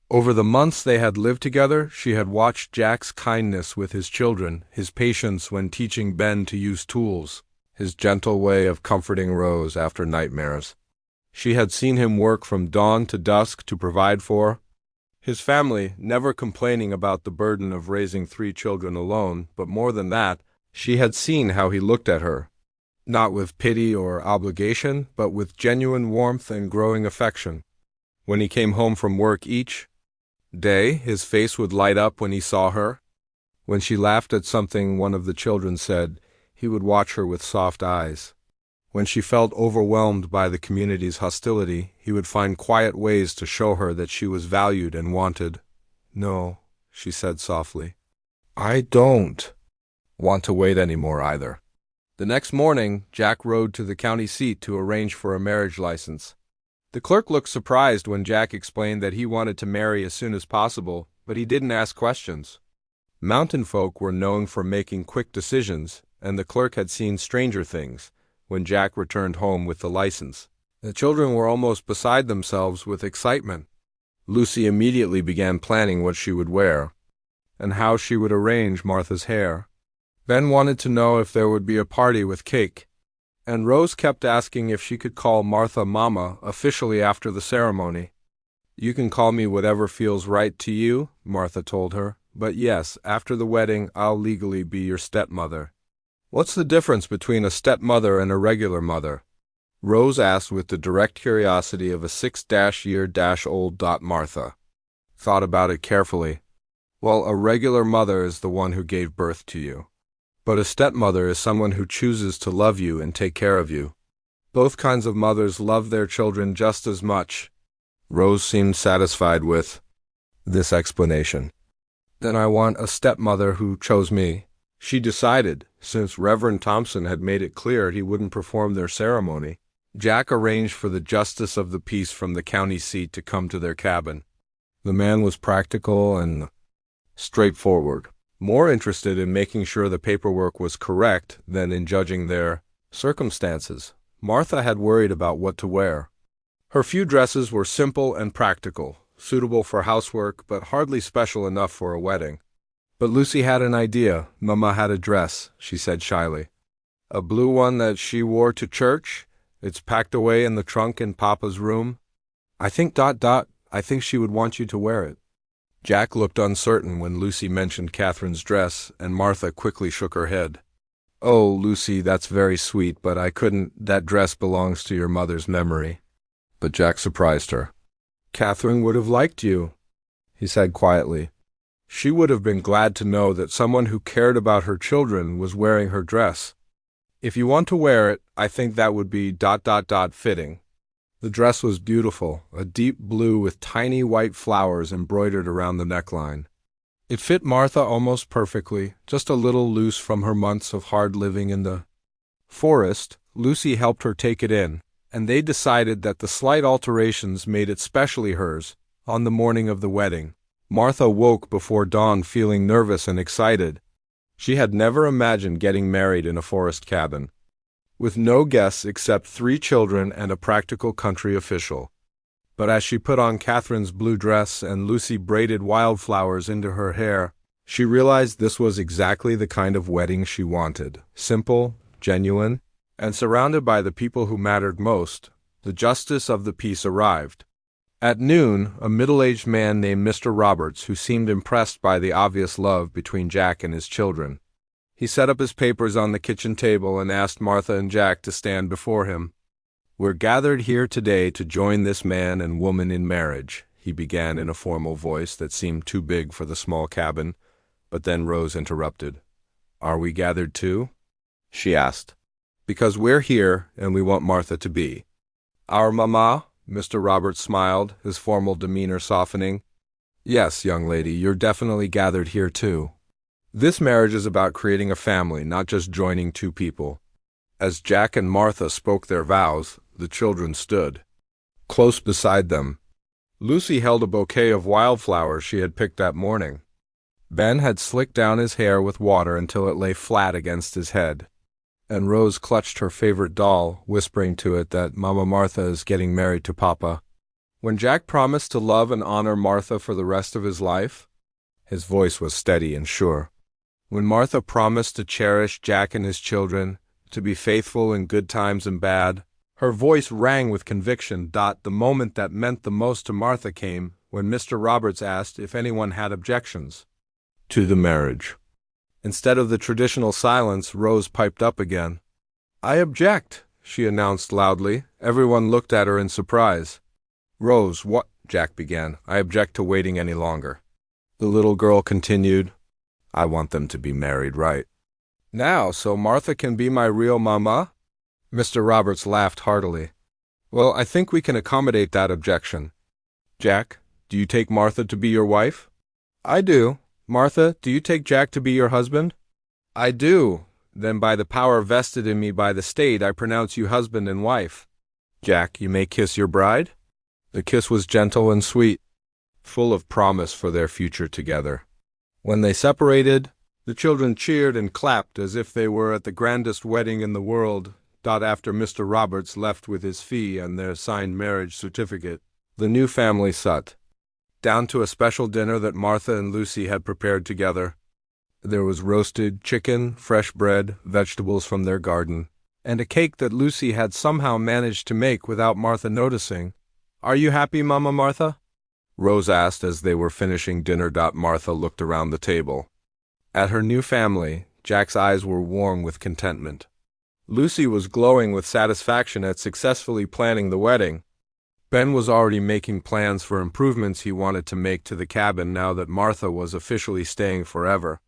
Over the months they had lived together, she had watched Jack's kindness with his children, his patience when teaching Ben to use tools, his gentle way of comforting Rose after nightmares. She had seen him work from dawn to dusk to provide for his family, never complaining about the burden of raising three children alone, but more than that, she had seen how he looked at her, not with pity or obligation, but with genuine warmth and growing affection. When he came home from work each day, his face would light up when he saw her. When she laughed at something one of the children said, he would watch her with soft eyes. When she felt overwhelmed by the community's hostility, he would find quiet ways to show her that she was valued and wanted. "No," she said softly. "I don't want to wait anymore either." The next morning, Jack rode to the county seat to arrange for a marriage license. The clerk looked surprised when Jack explained that he wanted to marry as soon as possible, but he didn't ask questions. Mountain folk were known for making quick decisions, and the clerk had seen stranger things. When Jack returned home with the license, the children were almost beside themselves with excitement. Lucy immediately began planning what she would wear and how she would arrange Martha's hair. Ben wanted to know if there would be a party with cake, and Rose kept asking if she could call Martha Mama officially after the ceremony. "You can call me whatever feels right to you," Martha told her, "but yes, after the wedding, I'll legally be your stepmother." "What's the difference between a stepmother and a regular mother?" Rose asked with the direct curiosity of a 6-year-old. Martha thought about it carefully. "Well, a regular mother is the one who gave birth to you. But a stepmother is someone who chooses to love you and take care of you. Both kinds of mothers love their children just as much." Rose seemed satisfied with this explanation. "Then I want a stepmother who chose me," she decided, since Reverend Thompson had made it clear he wouldn't perform their ceremony. Jack arranged for the justice of the peace from the county seat to come to their cabin. The man was practical and straightforward, more interested in making sure the paperwork was correct than in judging their circumstances. Martha had worried about what to wear. Her few dresses were simple and practical, suitable for housework, but hardly special enough for a wedding. But Lucy had an idea. "Mama had a dress," she said shyly. "A blue one that she wore to church. It's packed away in the trunk in Papa's room. I think she would want you to wear it." Jack looked uncertain when Lucy mentioned Catherine's dress, and Martha quickly shook her head. "Oh, Lucy, that's very sweet, but I couldn't. That dress belongs to your mother's memory." But Jack surprised her. "Catherine would have liked you," he said quietly. "She would have been glad to know that someone who cared about her children was wearing her dress. If you want to wear it, I think that would be fitting." The dress was beautiful, a deep blue with tiny white flowers embroidered around the neckline. It fit Martha almost perfectly, just a little loose from her months of hard living in the forest, Lucy helped her take it in, and they decided that the slight alterations made it specially hers. On the morning of the wedding, Martha woke before dawn feeling nervous and excited. She had never imagined getting married in a forest cabin, with no guests except 3 children and a practical country official. But as she put on Catherine's blue dress and Lucy braided wildflowers into her hair, she realized this was exactly the kind of wedding she wanted. Simple, genuine, and surrounded by the people who mattered most. The justice of the peace arrived. At noon, a middle-aged man named Mr. Roberts, who seemed impressed by the obvious love between Jack and his children. He set up his papers on the kitchen table and asked Martha and Jack to stand before him. "We're gathered here today to join this man and woman in marriage," he began in a formal voice that seemed too big for the small cabin, but then Rose interrupted. "Are we gathered too?" she asked. "Because we're here and we want Martha to be our mama." Mr. Roberts smiled, his formal demeanor softening. "Yes, young lady, you're definitely gathered here too. This marriage is about creating a family, not just joining 2 people." As Jack and Martha spoke their vows, the children stood close beside them. Lucy held a bouquet of wildflowers she had picked that morning. Ben had slicked down his hair with water until it lay flat against his head, and Rose clutched her favorite doll, whispering to it that Mama Martha is getting married to Papa. When Jack promised to love and honor Martha for the rest of his life, his voice was steady and sure. When Martha promised to cherish Jack and his children, to be faithful in good times and bad, her voice rang with conviction. The moment that meant the most to Martha came when Mr. Roberts asked if anyone had objections to the marriage. Instead of the traditional silence, Rose piped up again. "I object," she announced loudly. Everyone looked at her in surprise. "Rose, what?" Jack began. "I object to waiting any longer." The little girl continued. "I want them to be married right now, so Martha can be my real mama." Mr. Roberts laughed heartily. "Well, I think we can accommodate that objection. Jack, do you take Martha to be your wife?" "I do." "Martha, do you take Jack to be your husband?" "I do." "Then by the power vested in me by the state, I pronounce you husband and wife. Jack, you may kiss your bride." The kiss was gentle and sweet, full of promise for their future together. When they separated, the children cheered and clapped as if they were at the grandest wedding in the world. After Mr. Roberts left with his fee and their signed marriage certificate, the new family sat down to a special dinner that Martha and Lucy had prepared together. There was roasted chicken, fresh bread, vegetables from their garden, and a cake that Lucy had somehow managed to make without Martha noticing. "Are you happy, Mama Martha?" Rose asked as they were finishing dinner. Martha looked around the table. At her new family, Jack's eyes were warm with contentment. Lucy was glowing with satisfaction at successfully planning the wedding. Ben was already making plans for improvements he wanted to make to the cabin now that Martha was officially staying forever.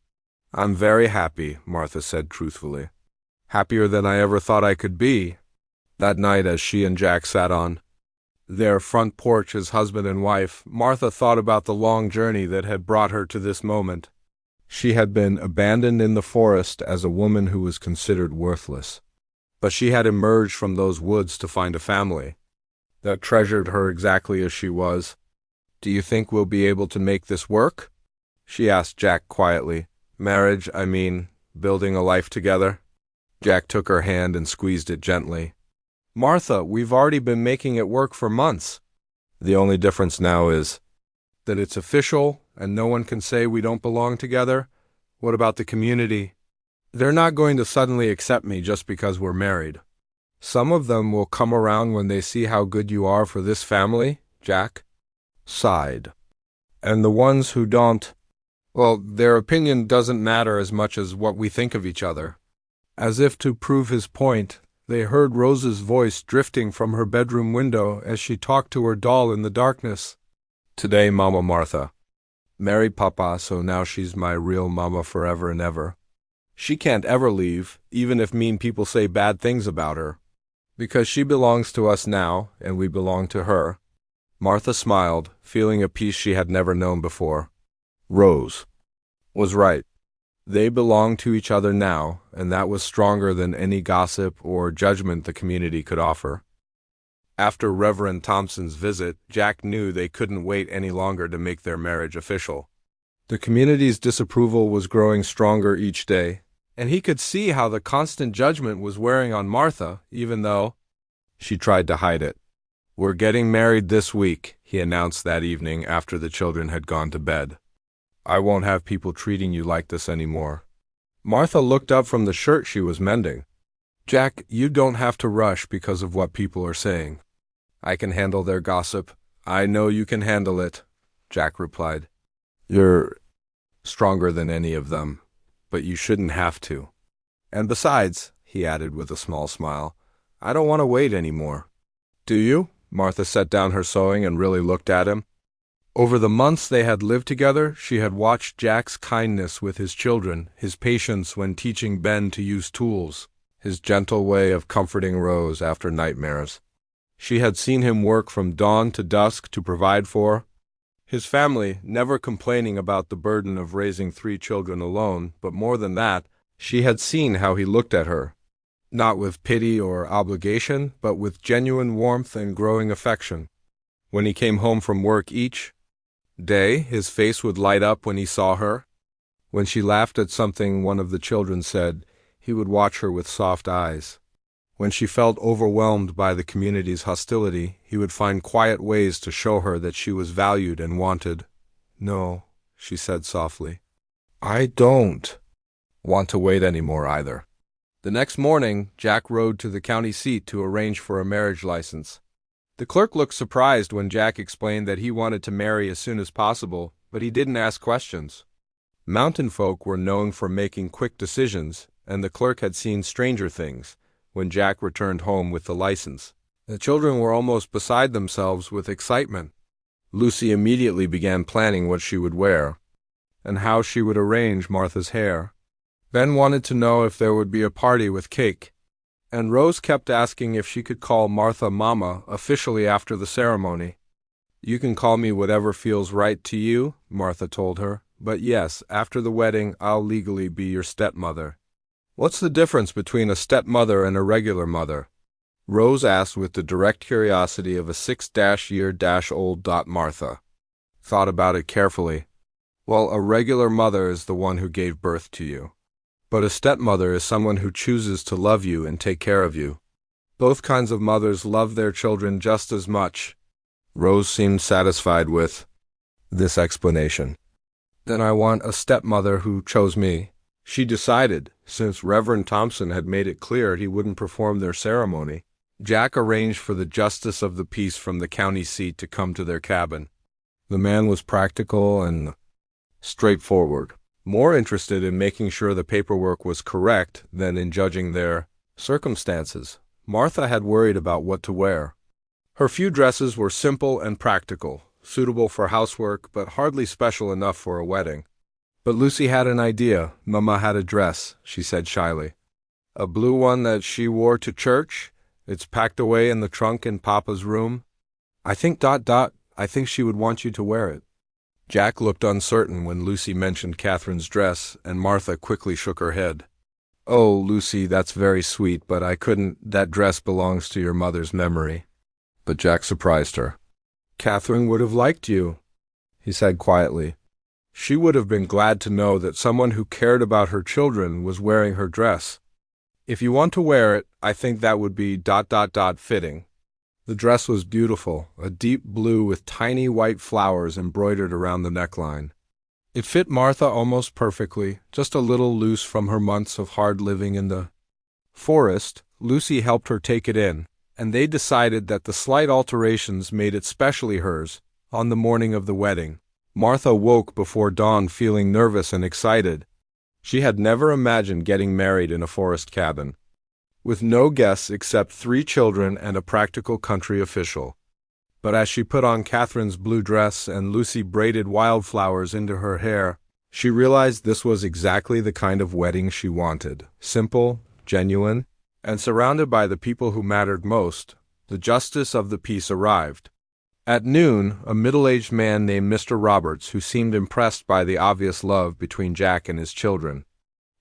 "I'm very happy," Martha said truthfully. "Happier than I ever thought I could be." That night, as she and Jack sat on their front porch as husband and wife, Martha thought about the long journey that had brought her to this moment. She had been abandoned in the forest as a woman who was considered worthless. But she had emerged from those woods to find a family that treasured her exactly as she was. "Do you think we'll be able to make this work?" she asked Jack quietly. "Marriage, I mean, building a life together." Jack took her hand and squeezed it gently. "Martha, we've already been making it work for months. The only difference now is that it's official and no one can say we don't belong together. What about the community? They're not going to suddenly accept me just because we're married. Some of them will come around when they see how good you are for this family," Jack sighed. "And the ones who don't, well, their opinion doesn't matter as much as what we think of each other." As if to prove his point, they heard Rose's voice drifting from her bedroom window as she talked to her doll in the darkness. "Today, Mama Martha married Papa, so now she's my real mama forever and ever. She can't ever leave, even if mean people say bad things about her, because she belongs to us now, and we belong to her." Martha smiled, feeling a peace she had never known before. Rose was right. They belonged to each other now, and that was stronger than any gossip or judgment the community could offer. After Reverend Thompson's visit, Jack knew they couldn't wait any longer to make their marriage official. The community's disapproval was growing stronger each day, and he could see how the constant judgment was wearing on Martha, even though she tried to hide it. "We're getting married this week," he announced that evening after the children had gone to bed. "I won't have people treating you like this anymore." Martha looked up from the shirt she was mending. "Jack, you don't have to rush because of what people are saying. I can handle their gossip." "I know you can handle it," Jack replied. "You're stronger than any of them, but you shouldn't have to. And besides," he added with a small smile, "I don't want to wait anymore." "Do you?" Martha set down her sewing and really looked at him. Over the months they had lived together, she had watched Jack's kindness with his children, his patience when teaching Ben to use tools, his gentle way of comforting Rose after nightmares. She had seen him work from dawn to dusk to provide for his family, never complaining about the burden of raising 3 children alone, but more than that, she had seen how he looked at her, not with pity or obligation, but with genuine warmth and growing affection. When he came home from work each day, his face would light up when he saw her. When she laughed at something one of the children said, he would watch her with soft eyes. When she felt overwhelmed by the community's hostility, he would find quiet ways to show her that she was valued and wanted. "No," she said softly. "I don't want to wait anymore either." The next morning, Jack rode to the county seat to arrange for a marriage license. The clerk looked surprised when Jack explained that he wanted to marry as soon as possible, but he didn't ask questions. Mountain folk were known for making quick decisions, and the clerk had seen stranger things when Jack returned home with the license. The children were almost beside themselves with excitement. Lucy immediately began planning what she would wear and how she would arrange Martha's hair. Ben wanted to know if there would be a party with cake, and Rose kept asking if she could call Martha Mama officially after the ceremony. "You can call me whatever feels right to you," Martha told her, "but yes, after the wedding I'll legally be your stepmother." "What's the difference between a stepmother and a regular mother?" Rose asked with the direct curiosity of a 6-year-old. Martha thought about it carefully. "Well, a regular mother is the one who gave birth to you. But a stepmother is someone who chooses to love you and take care of you. Both kinds of mothers love their children just as much." Rose seemed satisfied with this explanation. "Then I want a stepmother who chose me," she decided, since Reverend Thompson had made it clear he wouldn't perform their ceremony. Jack arranged for the justice of the peace from the county seat to come to their cabin. The man was practical and straightforward, more interested in making sure the paperwork was correct than in judging their circumstances. Martha had worried about what to wear. Her few dresses were simple and practical, suitable for housework, but hardly special enough for a wedding. But Lucy had an idea. "Mama had a dress," she said shyly. "A blue one that she wore to church. It's packed away in the trunk in Papa's room. I think she would want you to wear it." Jack looked uncertain when Lucy mentioned Catherine's dress, and Martha quickly shook her head. "Oh, Lucy, that's very sweet, but I couldn't. That dress belongs to your mother's memory." But Jack surprised her. "Catherine would have liked you," he said quietly. "She would have been glad to know that someone who cared about her children was wearing her dress. If you want to wear it, I think that would be fitting." The dress was beautiful, a deep blue with tiny white flowers embroidered around the neckline. It fit Martha almost perfectly, just a little loose from her months of hard living in the forest. Lucy helped her take it in, and they decided that the slight alterations made it specially hers on the morning of the wedding. Martha woke before dawn feeling nervous and excited. She had never imagined getting married in a forest cabin, with no guests except 3 children and a practical country official. But as she put on Catherine's blue dress and Lucy braided wildflowers into her hair, she realized this was exactly the kind of wedding she wanted. Simple, genuine, and surrounded by the people who mattered most. The justice of the peace arrived. At noon, a middle-aged man named Mr. Roberts, who seemed impressed by the obvious love between Jack and his children,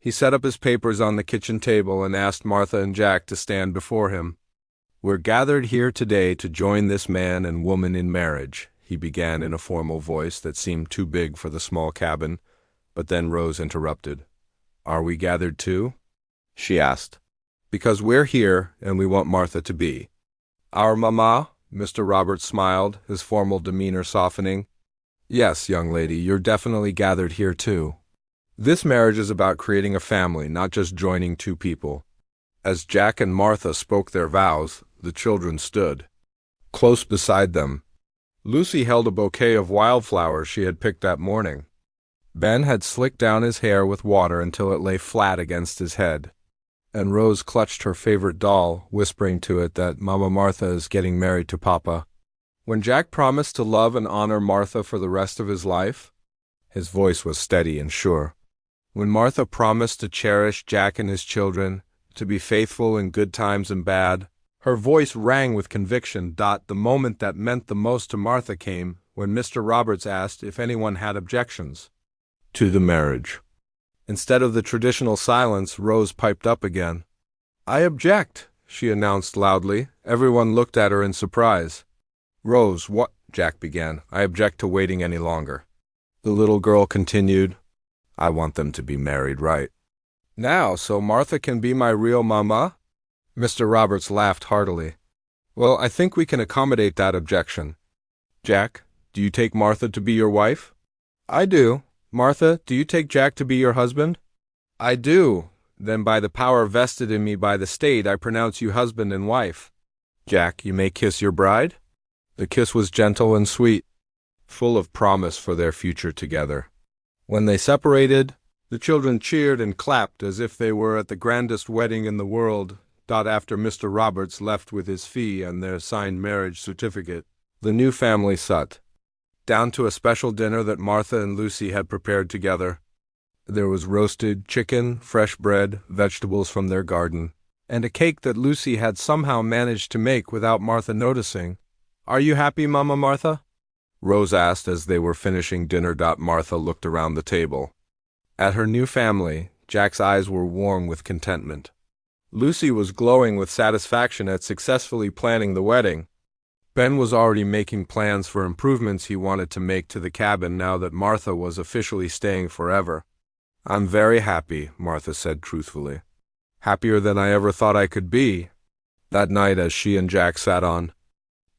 He set up his papers on the kitchen table and asked Martha and Jack to stand before him. "We're gathered here today to join this man and woman in marriage," he began in a formal voice that seemed too big for the small cabin, but then Rose interrupted. "Are we gathered too?" she asked. "Because we're here and we want Martha to be our mama." Mr. Roberts smiled, his formal demeanor softening. "Yes, young lady, you're definitely gathered here too. This marriage is about creating a family, not just joining two people." As Jack and Martha spoke their vows, the children stood. Close beside them, Lucy held a bouquet of wildflowers she had picked that morning. Ben had slicked down his hair with water until it lay flat against his head, and Rose clutched her favorite doll, whispering to it that Mama Martha is getting married to Papa. When Jack promised to love and honor Martha for the rest of his life, his voice was steady and sure. When Martha promised to cherish Jack and his children, to be faithful in good times and bad, her voice rang with conviction. The moment that meant the most to Martha came when Mr. Roberts asked if anyone had objections to the marriage. Instead of the traditional silence, Rose piped up again. "I object," she announced loudly. Everyone looked at her in surprise. "Rose, what?" Jack began. "I object to waiting any longer." The little girl continued. "I want them to be married right now, so Martha can be my real mama." Mr. Roberts laughed heartily. "Well, I think we can accommodate that objection. Jack, do you take Martha to be your wife?" "I do." "Martha, do you take Jack to be your husband?" "I do." "Then by the power vested in me by the state, I pronounce you husband and wife. Jack, you may kiss your bride." The kiss was gentle and sweet, full of promise for their future together. When they separated, the children cheered and clapped as if they were at the grandest wedding in the world. After Mr. Roberts left with his fee and their signed marriage certificate, the new family sat down to a special dinner that Martha and Lucy had prepared together. There was roasted chicken, fresh bread, vegetables from their garden, and a cake that Lucy had somehow managed to make without Martha noticing. "Are you happy, Mama Martha?" Rose asked as they were finishing dinner. Martha looked around the table. At her new family, Jack's eyes were warm with contentment. Lucy was glowing with satisfaction at successfully planning the wedding. Ben was already making plans for improvements he wanted to make to the cabin now that Martha was officially staying forever. "I'm very happy," Martha said truthfully. "Happier than I ever thought I could be." That night, as she and Jack sat on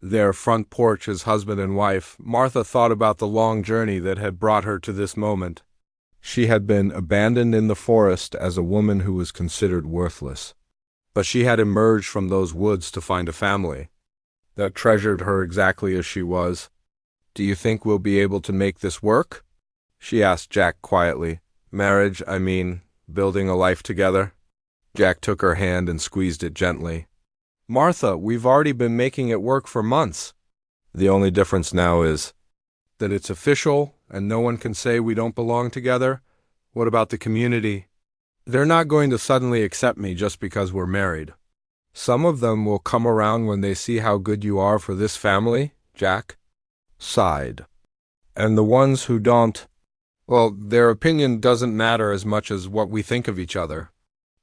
their front porch as husband and wife, Martha thought about the long journey that had brought her to this moment. She had been abandoned in the forest as a woman who was considered worthless. But she had emerged from those woods to find a family that treasured her exactly as she was. "Do you think we'll be able to make this work?" she asked Jack quietly. "Marriage, I mean, building a life together." Jack took her hand and squeezed it gently. "Martha, we've already been making it work for months. The only difference now is that it's official and no one can say we don't belong together. What about the community? They're not going to suddenly accept me just because we're married. Some of them will come around when they see how good you are for this family," Jack sighed. "And the ones who don't, well, their opinion doesn't matter as much as what we think of each other."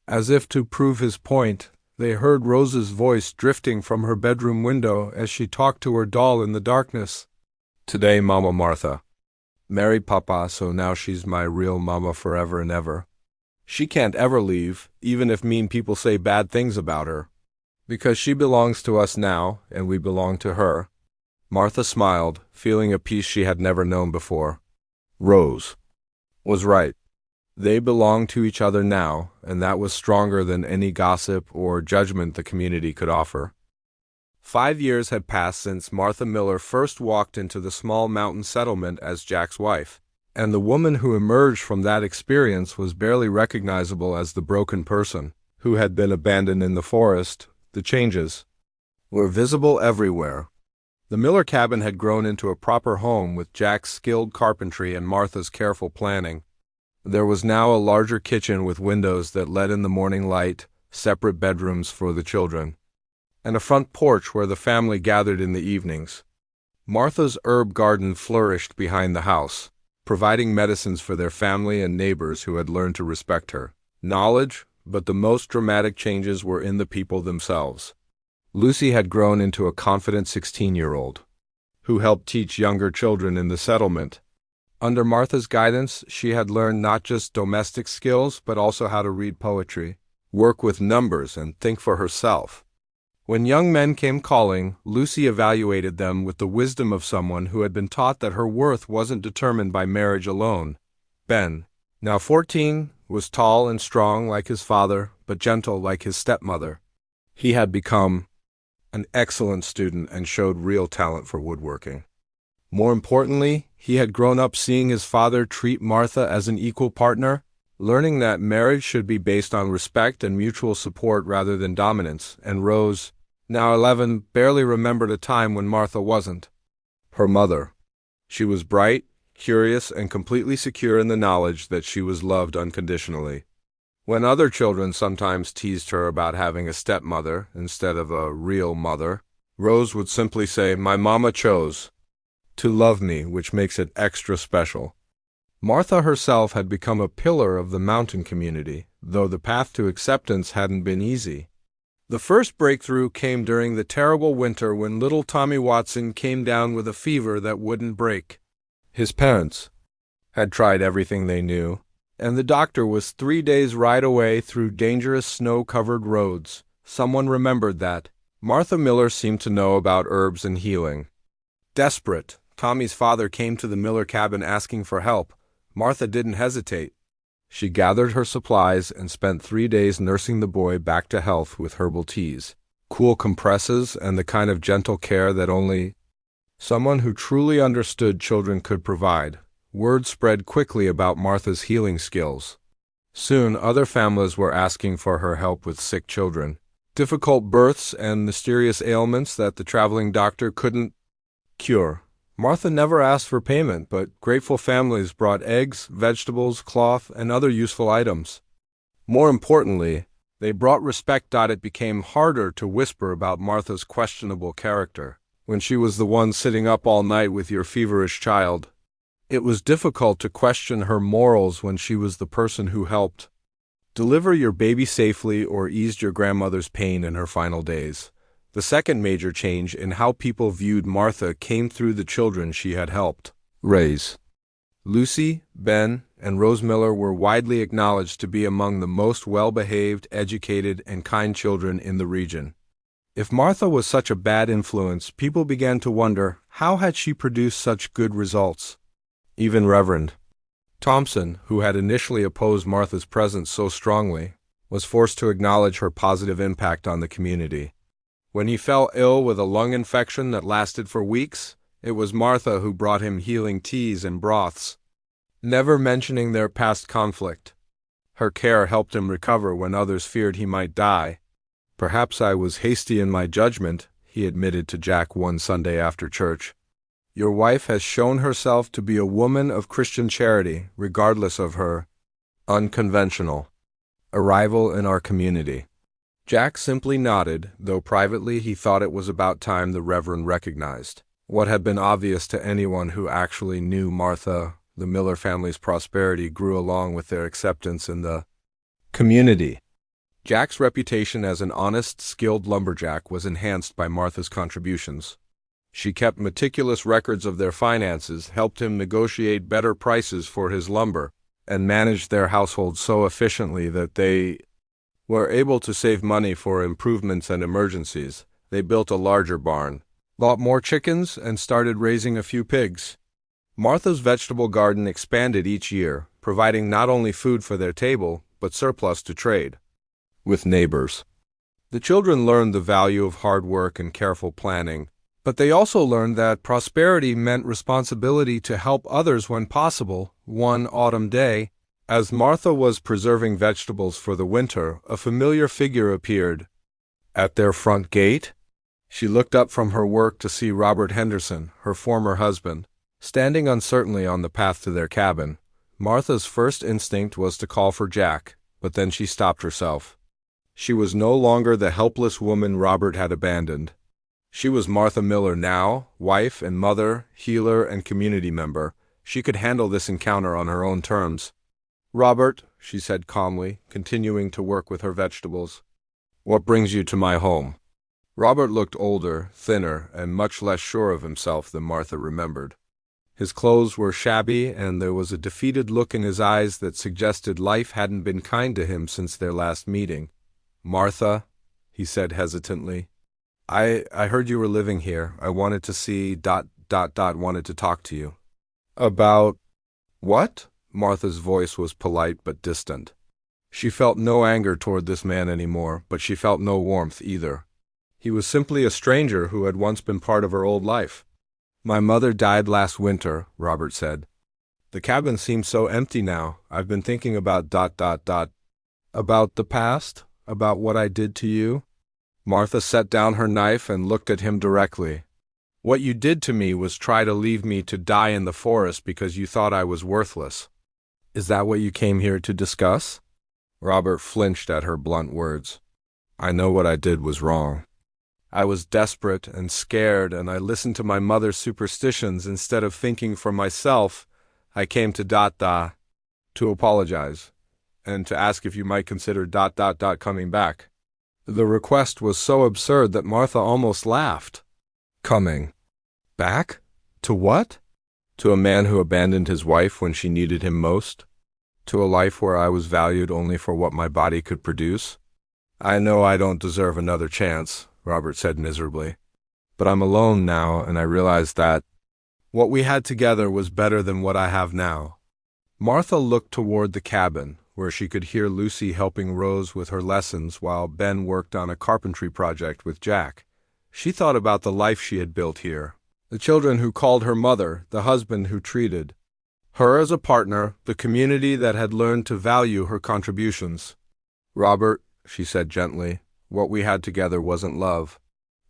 As if to prove his point, they heard Rose's voice drifting from her bedroom window as she talked to her doll in the darkness. "Today, Mama Martha married Papa, so now she's my real mama forever and ever. She can't ever leave, even if mean people say bad things about her, because she belongs to us now, and we belong to her." Martha smiled, feeling a peace she had never known before. Rose was right. They belonged to each other now, and that was stronger than any gossip or judgment the community could offer. 5 years had passed since Martha Miller first walked into the small mountain settlement as Jack's wife, and the woman who emerged from that experience was barely recognizable as the broken person who had been abandoned in the forest. The changes were visible everywhere. The Miller cabin had grown into a proper home with Jack's skilled carpentry and Martha's careful planning. There was now a larger kitchen with windows that let in the morning light, separate bedrooms for the children, and a front porch where the family gathered in the evenings. Martha's herb garden flourished behind the house, providing medicines for their family and neighbors who had learned to respect her. knowledge, but the most dramatic changes were in the people themselves. Lucy had grown into a confident 16-year-old who helped teach younger children in the settlement. Under Martha's guidance, she had learned not just domestic skills, but also how to read poetry, work with numbers, and think for herself. When young men came calling, Lucy evaluated them with the wisdom of someone who had been taught that her worth wasn't determined by marriage alone. Ben, now 14, was tall and strong like his father, but gentle like his stepmother. He had become an excellent student and showed real talent for woodworking. More importantly, he had grown up seeing his father treat Martha as an equal partner, learning that marriage should be based on respect and mutual support rather than dominance, and Rose, now 11, barely remembered a time when Martha wasn't her mother. She was bright, curious, and completely secure in the knowledge that she was loved unconditionally. When other children sometimes teased her about having a stepmother instead of a real mother, Rose would simply say, "My mama chose to love me, which makes it extra special." Martha herself had become a pillar of the mountain community, though the path to acceptance hadn't been easy. The first breakthrough came during the terrible winter when little Tommy Watson came down with a fever that wouldn't break. His parents had tried everything they knew, and the doctor was 3 days' ride away through dangerous snow-covered roads. Someone remembered that. Martha Miller seemed to know about herbs and healing. Desperate, Tommy's father came to the Miller cabin asking for help. Martha didn't hesitate. She gathered her supplies and spent 3 days nursing the boy back to health with herbal teas, cool compresses, and the kind of gentle care that only someone who truly understood children could provide. Word spread quickly about Martha's healing skills. Soon, other families were asking for her help with sick children, difficult births, and mysterious ailments that the traveling doctor couldn't cure. Martha never asked for payment, but grateful families brought eggs, vegetables, cloth, and other useful items. More importantly, they brought respect. It became harder to whisper about Martha's questionable character when she was the one sitting up all night with your feverish child. It was difficult to question her morals when she was the person who helped deliver your baby safely or eased your grandmother's pain in her final days. The second major change in how people viewed Martha came through the children she had helped raise. Lucy, Ben, and Rose Miller were widely acknowledged to be among the most well-behaved, educated, and kind children in the region. If Martha was such a bad influence, people began to wonder, how had she produced such good results? Even Reverend Thompson, who had initially opposed Martha's presence so strongly, was forced to acknowledge her positive impact on the community. When he fell ill with a lung infection that lasted for weeks, it was Martha who brought him healing teas and broths, never mentioning their past conflict. Her care helped him recover when others feared he might die. "Perhaps I was hasty in my judgment," he admitted to Jack one Sunday after church. "Your wife has shown herself to be a woman of Christian charity, regardless of her unconventional arrival in our community." Jack simply nodded, though privately he thought it was about time the Reverend recognized what had been obvious to anyone who actually knew Martha. The Miller family's prosperity grew along with their acceptance in the community. Jack's reputation as an honest, skilled lumberjack was enhanced by Martha's contributions. She kept meticulous records of their finances, helped him negotiate better prices for his lumber, and managed their household so efficiently that they were able to save money for improvements and emergencies. They built a larger barn, bought more chickens, and started raising a few pigs. Martha's vegetable garden expanded each year, providing not only food for their table, but surplus to trade with neighbors. The children learned the value of hard work and careful planning, but they also learned that prosperity meant responsibility to help others when possible. One autumn day, as Martha was preserving vegetables for the winter, a familiar figure appeared at their front gate. She looked up from her work to see Robert Henderson, her former husband, standing uncertainly on the path to their cabin. Martha's first instinct was to call for Jack, but then she stopped herself. She was no longer the helpless woman Robert had abandoned. She was Martha Miller now, wife and mother, healer and community member. She could handle this encounter on her own terms. "Robert," she said calmly, continuing to work with her vegetables, "what brings you to my home?" Robert looked older, thinner, and much less sure of himself than Martha remembered. His clothes were shabby, and there was a defeated look in his eyes that suggested life hadn't been kind to him since their last meeting. "Martha," he said hesitantly, I heard you were living here. I wanted to see ... wanted to talk to you." "About what?" Martha's voice was polite but distant. She felt no anger toward this man anymore, but she felt no warmth either. He was simply a stranger who had once been part of her old life. "My mother died last winter," Robert said. "The cabin seems so empty now. I've been thinking about ... About the past? About what I did to you?" Martha set down her knife and looked at him directly. "What you did to me was try to leave me to die in the forest because you thought I was worthless. Is that what you came here to discuss?" Robert flinched at her blunt words. "I know what I did was wrong. I was desperate and scared, and I listened to my mother's superstitions instead of thinking for myself. I came to ... to apologize, and to ask if you might consider ... coming back." The request was so absurd that Martha almost laughed. Coming back? To what? To a man who abandoned his wife when she needed him most? To a life where I was valued only for what my body could produce? "I know I don't deserve another chance," Robert said miserably. "But I'm alone now, and I realize that what we had together was better than what I have now." Martha looked toward the cabin, where she could hear Lucy helping Rose with her lessons while Ben worked on a carpentry project with Jack. She thought about the life she had built here, the children who called her mother, the husband who treated her as a partner, the community that had learned to value her contributions. "Robert," she said gently, "what we had together wasn't love.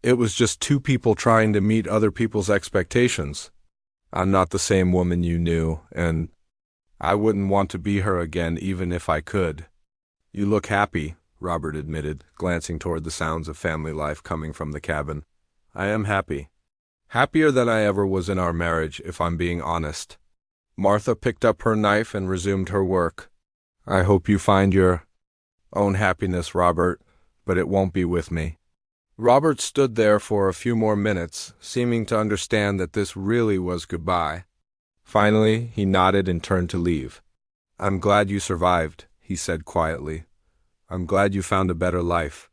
It was just two people trying to meet other people's expectations. I'm not the same woman you knew, and I wouldn't want to be her again even if I could." "You look happy," Robert admitted, glancing toward the sounds of family life coming from the cabin. "I am happy. Happier than I ever was in our marriage, if I'm being honest." Martha picked up her knife and resumed her work. "I hope you find your own happiness, Robert, but it won't be with me." Robert stood there for a few more minutes, seeming to understand that this really was goodbye. Finally, he nodded and turned to leave. "I'm glad you survived," he said quietly. "I'm glad you found a better life."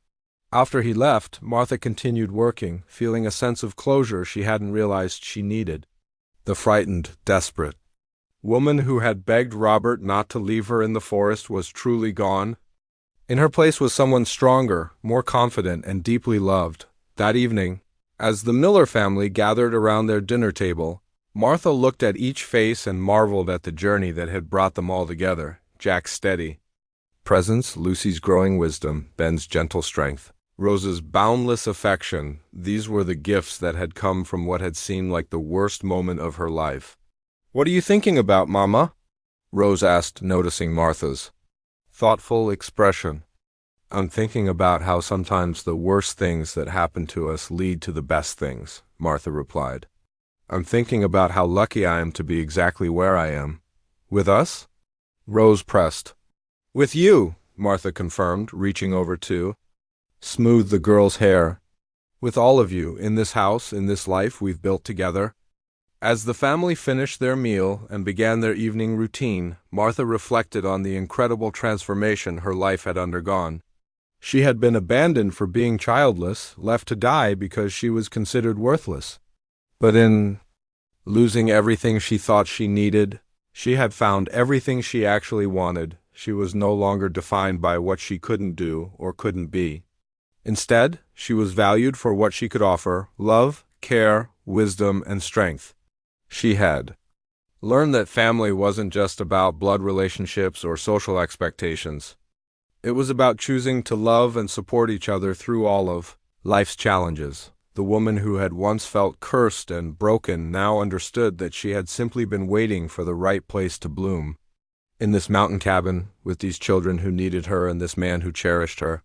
After he left, Martha continued working, feeling a sense of closure she hadn't realized she needed. The frightened, desperate woman who had begged Robert not to leave her in the forest was truly gone. In her place was someone stronger, more confident, and deeply loved. That evening, as the Miller family gathered around their dinner table, Martha looked at each face and marveled at the journey that had brought them all together. Jack's steady presence, Lucy's growing wisdom, Ben's gentle strength, Rose's boundless affection. These were the gifts that had come from what had seemed like the worst moment of her life. "What are you thinking about, Mama?" Rose asked, noticing Martha's thoughtful expression. "I'm thinking about how sometimes the worst things that happen to us lead to the best things," Martha replied. "I'm thinking about how lucky I am to be exactly where I am." "With us?" Rose pressed. "With you," Martha confirmed, reaching over to smooth the girl's hair. "With all of you, in this house, in this life we've built together." As the family finished their meal and began their evening routine, Martha reflected on the incredible transformation her life had undergone. She had been abandoned for being childless, left to die because she was considered worthless. But in losing everything she thought she needed, she had found everything she actually wanted. She was no longer defined by what she couldn't do or couldn't be. Instead, she was valued for what she could offer: love, care, wisdom, and strength. She had learned that family wasn't just about blood relationships or social expectations. It was about choosing to love and support each other through all of life's challenges. The woman who had once felt cursed and broken now understood that she had simply been waiting for the right place to bloom. In this mountain cabin, with these children who needed her and this man who cherished her,